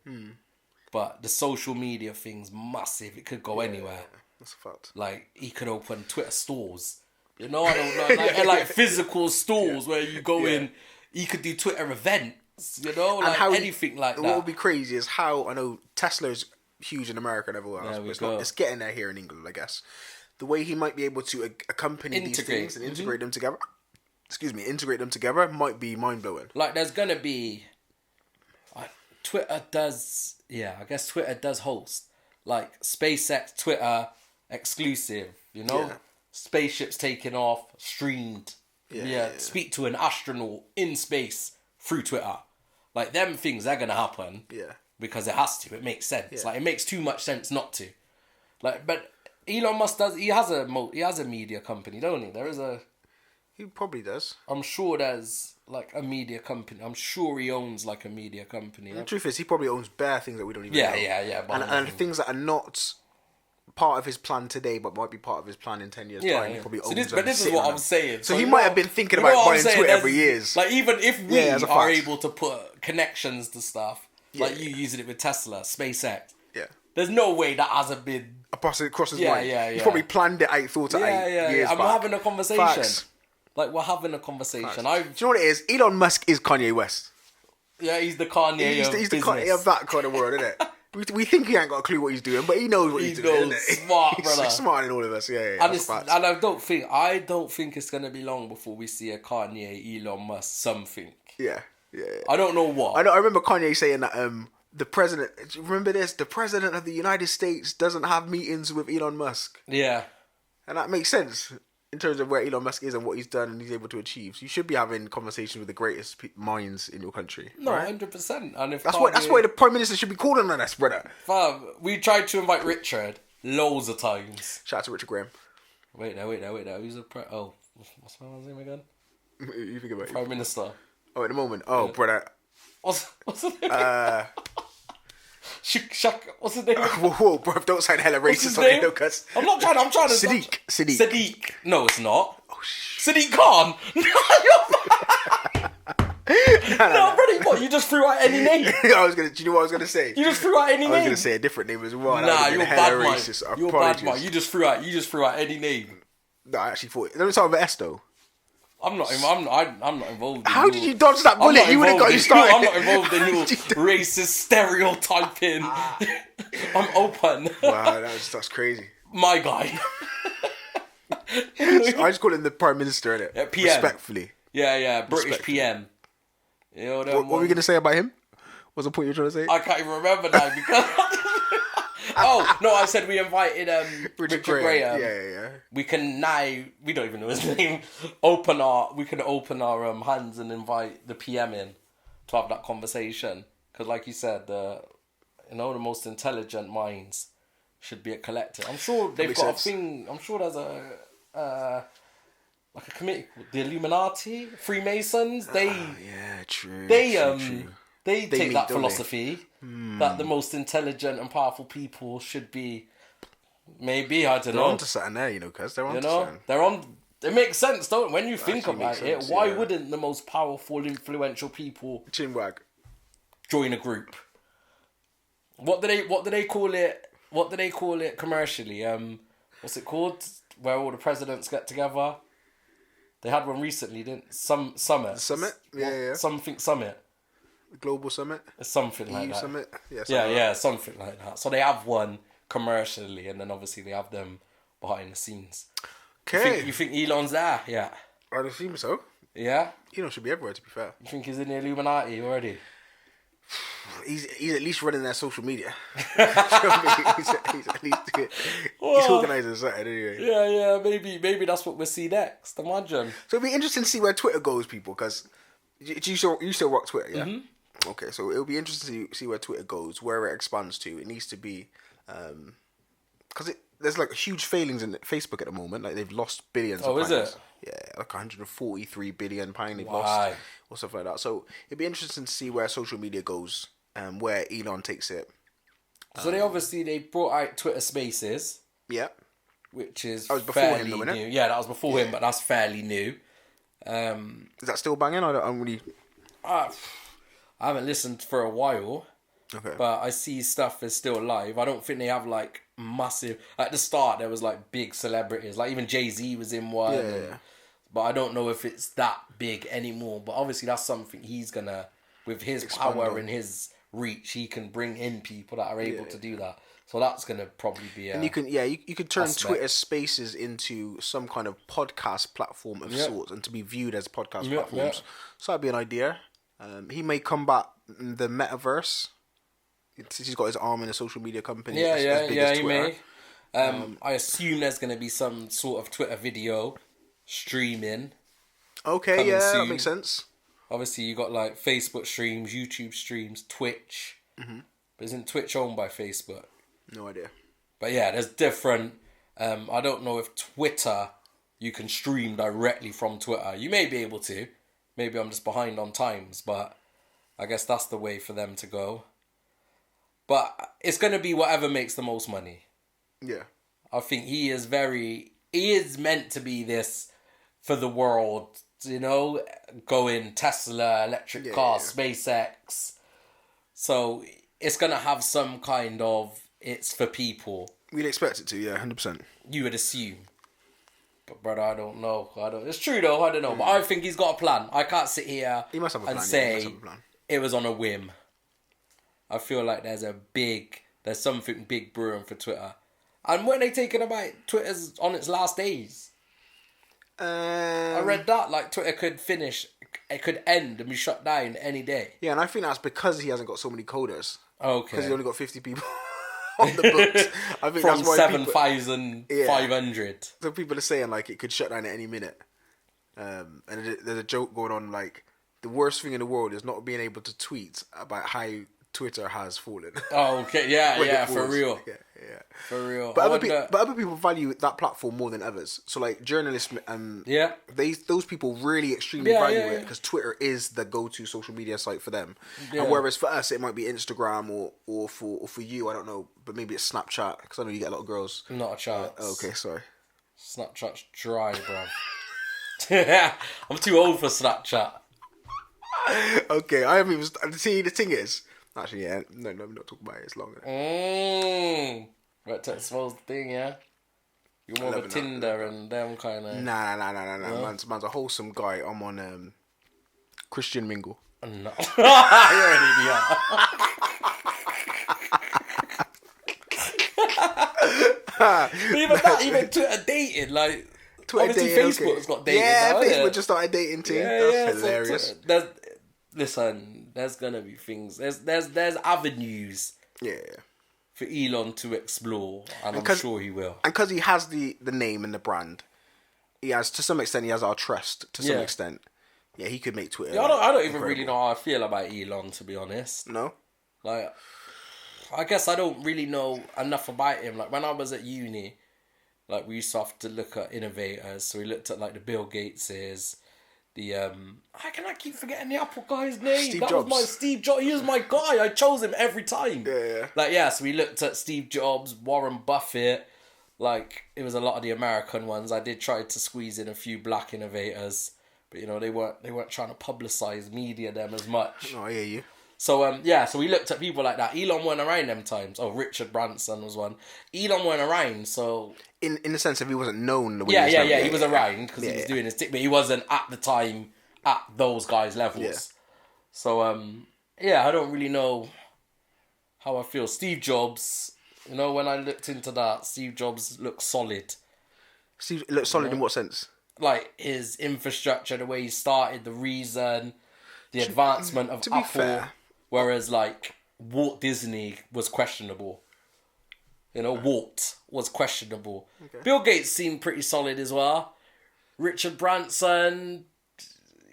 But the social media thing's massive. It could go anywhere. Yeah. That's a fact. Like, he could open Twitter stores. You know, I don't know. Like physical stores where you go in. He could do Twitter events. You know, like anything like that. What would be crazy is how, I know Tesla's huge in America and everywhere else, but it's getting there here in England, I guess. The way he might be able to accompany these things and integrate them together, might be mind-blowing. Like, there's going to be... Twitter does... Yeah, I guess Twitter does host. Like, SpaceX, Twitter, exclusive, you know? Yeah. Spaceships taking off, streamed. Yeah. Speak to an astronaut in space through Twitter. Like, them things are going to happen. Yeah. Because it has to. It makes sense. Yeah. Like, it makes too much sense not to. Like, but Elon Musk does... He has a media company, don't he? He probably does. I'm sure there's, like, a media company. I'm sure he owns, like, a media company. The truth is, he probably owns bare things that we don't even know. Yeah. And things that are not part of his plan today, but might be part of his plan in 10 years' time. He probably owns But this is what I'm saying. So he might have been thinking about buying Twitter for years. Like, even if we are able to put connections to stuff, like you using it with Tesla, SpaceX, there's no way that hasn't been... Across his mind. He probably planned it out, thought it out years back. And we're having a conversation. Facts. Like, we're having a conversation. Do you know what it is? Elon Musk is Kanye West. Yeah, he's the Kanye He's the Kanye of that kind of world, isn't it? We think he ain't got a clue what he's doing, but he knows what he's doing. Smart, brother. He's smarter than all of us. Yeah. And I don't think it's gonna be long before we see a Kanye, Elon Musk something. Yeah. I don't know what. I remember Kanye saying that the president. Remember this? The president of the United States doesn't have meetings with Elon Musk. Yeah. And that makes sense in terms of where Elon Musk is and what he's done and he's able to achieve. So you should be having conversations with the greatest minds in your country. No, 100%. And if that's why the Prime Minister should be calling on us, brother. Fam, we tried to invite Richard loads of times. Shout out to Richard Graham. Wait now. Who's the what's my man's name again? You think about it. Prime Minister. Oh, at the moment. Oh, brother. What's the name? What's his name? Whoa, bro! Don't sound hella racist on it, cuz. I'm trying to. Sadiq. No, it's not. Oh shit. Sadiq Khan. No, brother, what? You just threw out any name. Do you know what I was gonna say? You just threw out any name. I was gonna say a different name as well. Nah, you're bad, man. You're bad, man. You just threw out any name. No, I actually thought. Let me start with Esto. I'm not involved. How did you dodge that bullet? You would have got you started. I'm not involved in your racist stereotyping. I'm open. Wow, that's crazy. My guy. I just call him the Prime Minister, innit? Yeah, PM. Respectfully. Yeah, British PM. You know what were we gonna say about him? What's the point you were trying to say? I can't even remember now because. Oh no! I said we invited Richard Graham. Yeah. We can now. We don't even know his name. We can open our hands and invite the PM in to have that conversation. Because, like you said, You know, the most intelligent minds should be a collective. I'm sure they've got a thing. I'm sure there's a like a committee called the Illuminati, Freemasons. They true. They true. They take meet, that don't philosophy that the most intelligent and powerful people should be. Maybe I don't know. They're onto something there, you know, cuz they're onto something. They're on. It makes sense, don't it? When you think about it, sense, why wouldn't the most powerful, influential people Chinwag join a group? What do they call it? What do they call it commercially? What's it called? Where all the presidents get together. They had one recently, didn't? Summit. Summit? Yeah. Something summit. Global Summit? Something like EU that. Summit? Yeah, something like that. So they have one commercially, and then obviously they have them behind the scenes. Okay. You think Elon's there? Yeah. I'd assume so. Yeah? Elon should be everywhere, to be fair. You think he's in the Illuminati already? He's at least running their social media. he's at least he's organising something anyway. Yeah. Maybe that's what we'll see next. Imagine. So it'll be interesting to see where Twitter goes, people, because you still rock Twitter, yeah? Mm-hmm. Okay, so it'll be interesting to see where Twitter goes, where it expands to. It needs to be, because there's like huge failings in Facebook at the moment. Like they've lost billions. Oh, of is pounds. it? Yeah, like 143 billion pounds they've lost, or stuff like that. So it'd be interesting to see where social media goes, where Elon takes it. So they brought out Twitter Spaces. Yeah. Which is that was before fairly him, though, new. Yeah, that was before him, but that's fairly new. Is that still banging? I'm really. I haven't listened for a while. Okay. But I see stuff is still live. I don't think they have like massive. At the start, there was like big celebrities, like even Jay-Z was in one. Yeah. But I don't know if it's that big anymore. But obviously, that's something he's gonna, with his power and his reach, he can bring in people that are able to do that. So that's gonna probably be. And you could turn Twitter Spaces into some kind of podcast platform of sorts, and to be viewed as podcast platforms. Yeah. So that'd be an idea. He may combat the metaverse. He's got his arm in a social media company. He may. I assume there's going to be some sort of Twitter video streaming. Okay, yeah, soon. That makes sense. Obviously, you got like Facebook streams, YouTube streams, Twitch. Mm-hmm. But isn't Twitch owned by Facebook? No idea. But yeah, there's different. I don't know if Twitter you can stream directly from Twitter. You may be able to. Maybe I'm just behind on times, but I guess that's the way for them to go. But it's going to be whatever makes the most money. Yeah. I think he is meant to be this for the world, you know, going Tesla, electric cars, SpaceX. So it's going to have some kind of, it's for people. We'd expect it to, yeah, 100%. You would assume. But brother, I don't know. It's true though, I don't know. But I think he's got a plan. I can't sit here and say it was on a whim. I feel like there's something big brewing for Twitter. And when they taking about Twitter's on its last days? I read that, like Twitter could finish, it could end and be shut down any day. Yeah, and I think that's because he hasn't got so many coders. Okay. Because he only got 50 people on the books. I think from that's why 7,500. So people are saying like it could shut down at any minute. And there's a joke going on like the worst thing in the world is not being able to tweet about how Twitter has fallen. Oh, okay. Yeah, for real. Yeah. For real. But other people value that platform more than others. So like journalists those people really extremely value it because Twitter is the go-to social media site for them. Yeah. And whereas for us it might be Instagram or for you, I don't know, but maybe it's Snapchat because I know you get a lot of girls. Not a chance. Okay, sorry. Snapchat's dry, bro. I'm too old for Snapchat. Okay, I haven't even... See, the thing is... Actually, yeah, no, we're not talking about it. It's longer. Right, to expose the thing, yeah? You're more of a Tinder and them kind of... Nah. Man's a wholesome guy. I'm on Christian Mingle. No. You're an idiot. Even Twitter dating, like... Twitter obviously dating, Facebook's got dating now, Facebook just started dating too. That's hilarious. So listen, there's gonna be things. There's avenues. Yeah. For Elon to explore, and I'm sure he will. And because he has the name and the brand, he has to some extent. He has our trust to some extent. Yeah, he could make Twitter. Yeah, I don't even really know how I feel about Elon, to be honest. No. Like, I guess I don't really know enough about him. Like when I was at uni, like we used to have to look at innovators. So we looked at like the Bill Gateses, the how can I keep forgetting the Apple guy's name? Steve That Jobs. was my Steve Jobs. He was my guy. I chose him every time. Yeah. Like yeah, so we looked at Steve Jobs, Warren Buffett. Like it was a lot of the American ones. I did try to squeeze in a few black innovators, but you know they weren't trying to publicize media them as much. Oh, I hear you. So so we looked at people like that. Elon weren't around them times. Oh, Richard Branson was one. Elon weren't around, so In the sense of he wasn't known the way he was around because he was doing his thing, but he wasn't at the time at those guys' levels. Yeah. So I don't really know how I feel. Steve Jobs, you know, when I looked into that, Steve Jobs looked solid. Steve looked solid in what sense? Like his infrastructure, the way he started, the reason, the advancement of to be Apple. fair, Whereas, like, Walt Disney was questionable. You know, Walt was questionable. Okay. Bill Gates seemed pretty solid as well. Richard Branson,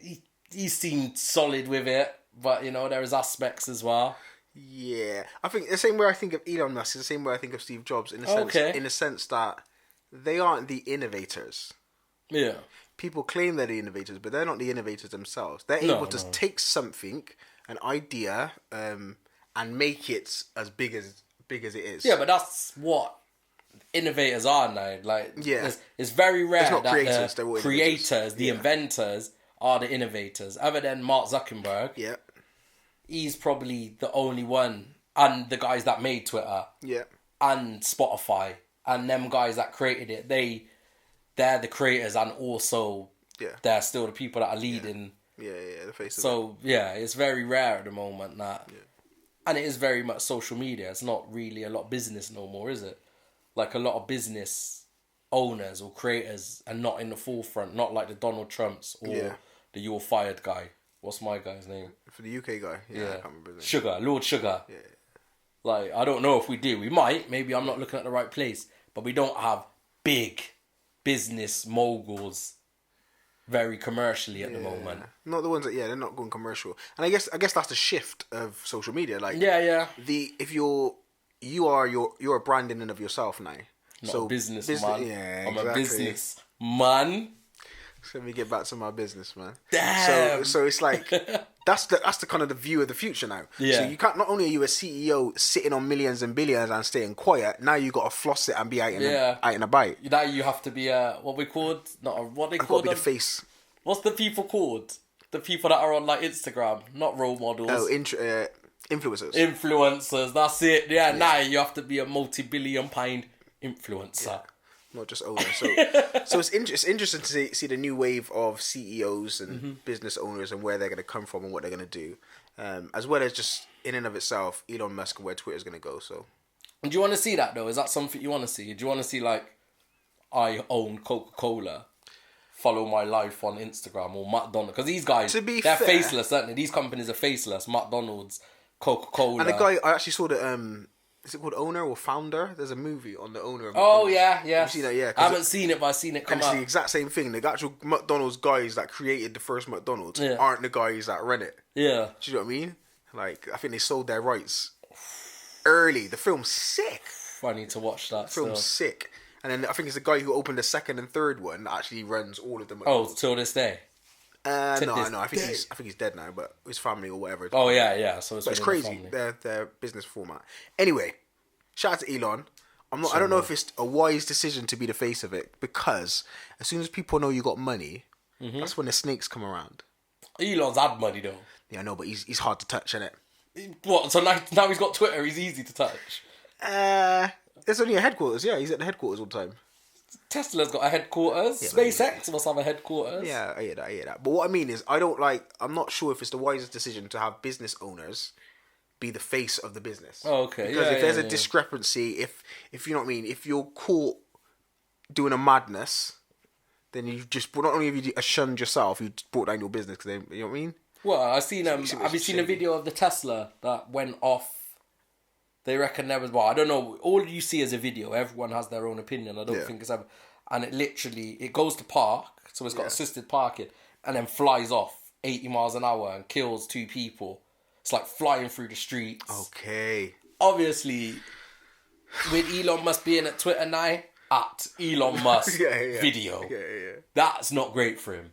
he seemed solid with it. But, you know, there is aspects as well. Yeah. I think the same way I think of Elon Musk is the same way I think of Steve Jobs. In the sense that they aren't the innovators. Yeah. People claim they're the innovators, but they're not the innovators themselves. They're able to take something, an idea, and make it as big as it is. Yeah, but that's what innovators are now. Like, yeah, it's very rare it's not that creators, the creators, the yeah. inventors, are the innovators. Other than Mark Zuckerberg, yeah, he's probably the only one, and the guys that made Twitter, yeah, and Spotify, and them guys that created it. They're the creators, and also they're still the people that are leading. Yeah, the face of it. So, it's very rare at the moment that... Yeah. And it is very much social media. It's not really a lot of business no more, is it? Like, a lot of business owners or creators are not in the forefront. Not like the Donald Trumps or the You're Fired guy. What's my guy's name? For the UK guy. Yeah, I can't remember his name. Sugar. Lord Sugar. Yeah. Like, I don't know if we do. We might. Maybe I'm not looking at the right place. But we don't have big business moguls very commercially at the moment. Not the ones that they're not going commercial. And I guess that's the shift of social media. Like if you're a brand in and of yourself now. Not a businessman. Yeah, I'm exactly. a businessman. So let me get back to my business, man. Damn. So it's like that's the kind of the view of the future now. Yeah. So you can't, not only are you a CEO sitting on millions and billions and staying quiet, now you got to floss it and be out and about. Now you have to be what we called what they I've called got to be the face. What's the people called? The people that are on like Instagram, not role models. Oh, influencers. Influencers. That's it. Yeah. Now you have to be a multi-billion-pound influencer. Yeah. Not just owner. So it's interesting to see the new wave of CEOs and business owners and where they're going to come from and what they're going to do, as well as just in and of itself, Elon Musk and where Twitter's going to go. So, do you want to see that though? Is that something you want to see? Do you want to see like I own Coca-Cola, follow my life on Instagram or McDonald's? Because these guys, they're faceless, aren't they? These companies are faceless. McDonald's, Coca-Cola, and the guy I actually saw the is it called Owner or Founder? There's a movie on the owner of McDonald's. You see that? Yeah. I haven't seen it, but I've seen it come up. It's the exact same thing. The actual McDonald's guys that created the first McDonald's aren't the guys that run it. Yeah. Do you know what I mean? Like, I think they sold their rights early. The film's sick. Funny to watch that. The film's sick. And then I think it's the guy who opened the second and third one that actually runs all of them. Oh, till this day. No. I think he's dead now, but his family or whatever. Oh yeah. So it's crazy. Their business format. Anyway, shout out to Elon. I don't know if it's a wise decision to be the face of it, because as soon as people know you got money, that's when the snakes come around. Elon's had money though. Yeah, I know, but he's hard to touch, isn't it? What? So now he's got Twitter. He's easy to touch. There's only a headquarters. Yeah, he's at the headquarters all the time. Tesla's got a headquarters. Yeah, SpaceX must have a headquarters. Yeah, I hear that. But what I mean is, I'm not sure if it's the wisest decision to have business owners be the face of the business. Oh, okay. Because if there's a discrepancy, if you know what I mean, if you're caught doing a madness, then you just, not only have you shunned yourself, you brought down your business. Cause you know what I mean? Well, have you seen a video of the Tesla that went off? They reckon there was, I don't know, all you see is a video. Everyone has their own opinion. I don't think it's ever, and it goes to park, so it's got assisted parking, and then flies off 80 miles an hour and kills 2 people. It's like flying through the streets. Okay. obviously, with Elon Musk being at Twitter now, at Elon Musk video, that's not great for him.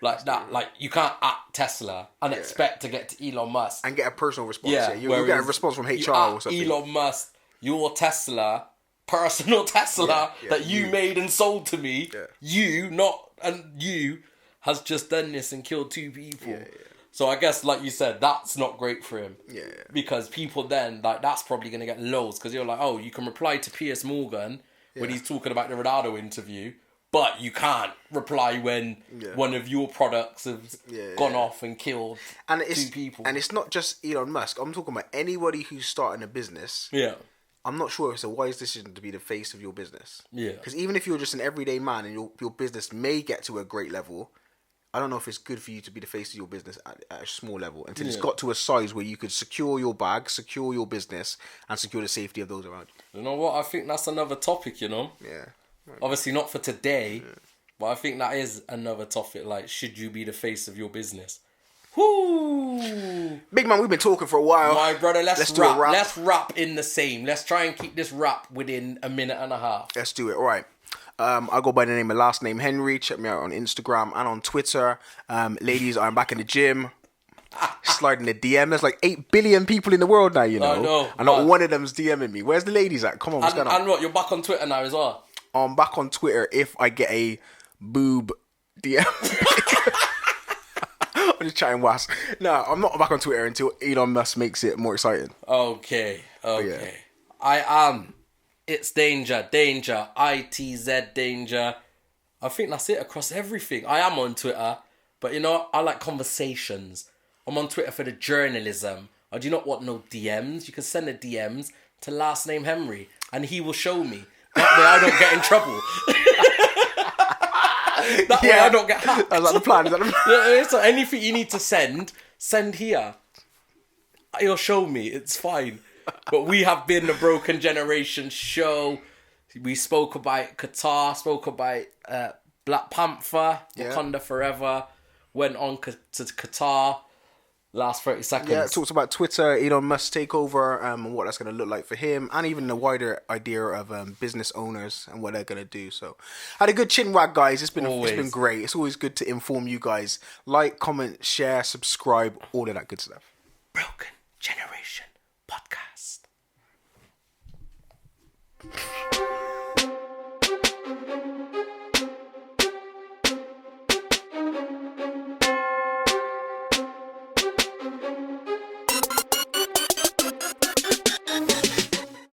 Like that, like you can't at Tesla and expect to get to Elon Musk and get a personal response. You get a response from HR or something. Elon Musk, your Tesla, personal Tesla that you made and sold to me. You has just done this and killed 2 people. So I guess, like you said, that's not great for him. Because people then, like, that's probably going to get loads. Because you're like, oh, you can reply to Piers Morgan when he's talking about the Ronaldo interview, but you can't reply when one of your products has gone off and killed 2 people. And it's not just Elon Musk. I'm talking about anybody who's starting a business. I'm not sure if it's a wise decision to be the face of your business. Because even if you're just an everyday man and your business may get to a great level, I don't know if it's good for you to be the face of your business at a small level until it's got to a size where you could secure your bag, secure your business, and secure the safety of those around you. You know what? I think that's another topic, you know? Obviously not for today, but I think that is another topic. Like, should you be the face of your business? Whoo! Big man, we've been talking for a while. My brother, let's wrap. Let's wrap in the same. Let's try and keep this wrap within a minute and a half. Let's do it. All right. I go by the name of last name Henry. Check me out on Instagram and on Twitter. Ladies, I'm back in the gym. Sliding the DM. There's like 8 billion people in the world now, you know. I know. And not one of them's DMing me. Where's the ladies at? Come on, what's going on? And what, you're back on Twitter now as well? I'm back on Twitter if I get a boob DM. I'm just chatting was. No, I'm not back on Twitter until Elon Musk makes it more exciting. Okay. I am. It's danger, ITZ danger. I think that's it across everything. I am on Twitter, but you know, I like conversations. I'm on Twitter for the journalism. I do not want no DMs. You can send the DMs to last name Henry, and he will show me. That way I don't get in trouble. That way I don't get hacked. Is that the plan? So anything you need to send here. He'll show me. It's fine. But we have been the Broken Generation show. We spoke about Qatar, spoke about Black Panther, Wakanda Forever, went on to Qatar, last 30 seconds. Yeah, talked about Twitter, Elon Musk takeover, and what that's going to look like for him, and even the wider idea of business owners and what they're going to do. So, had a good chin wag, guys. It's been great. It's always good to inform you guys. Like, comment, share, subscribe, all of that good stuff. Broken Generation Podcast.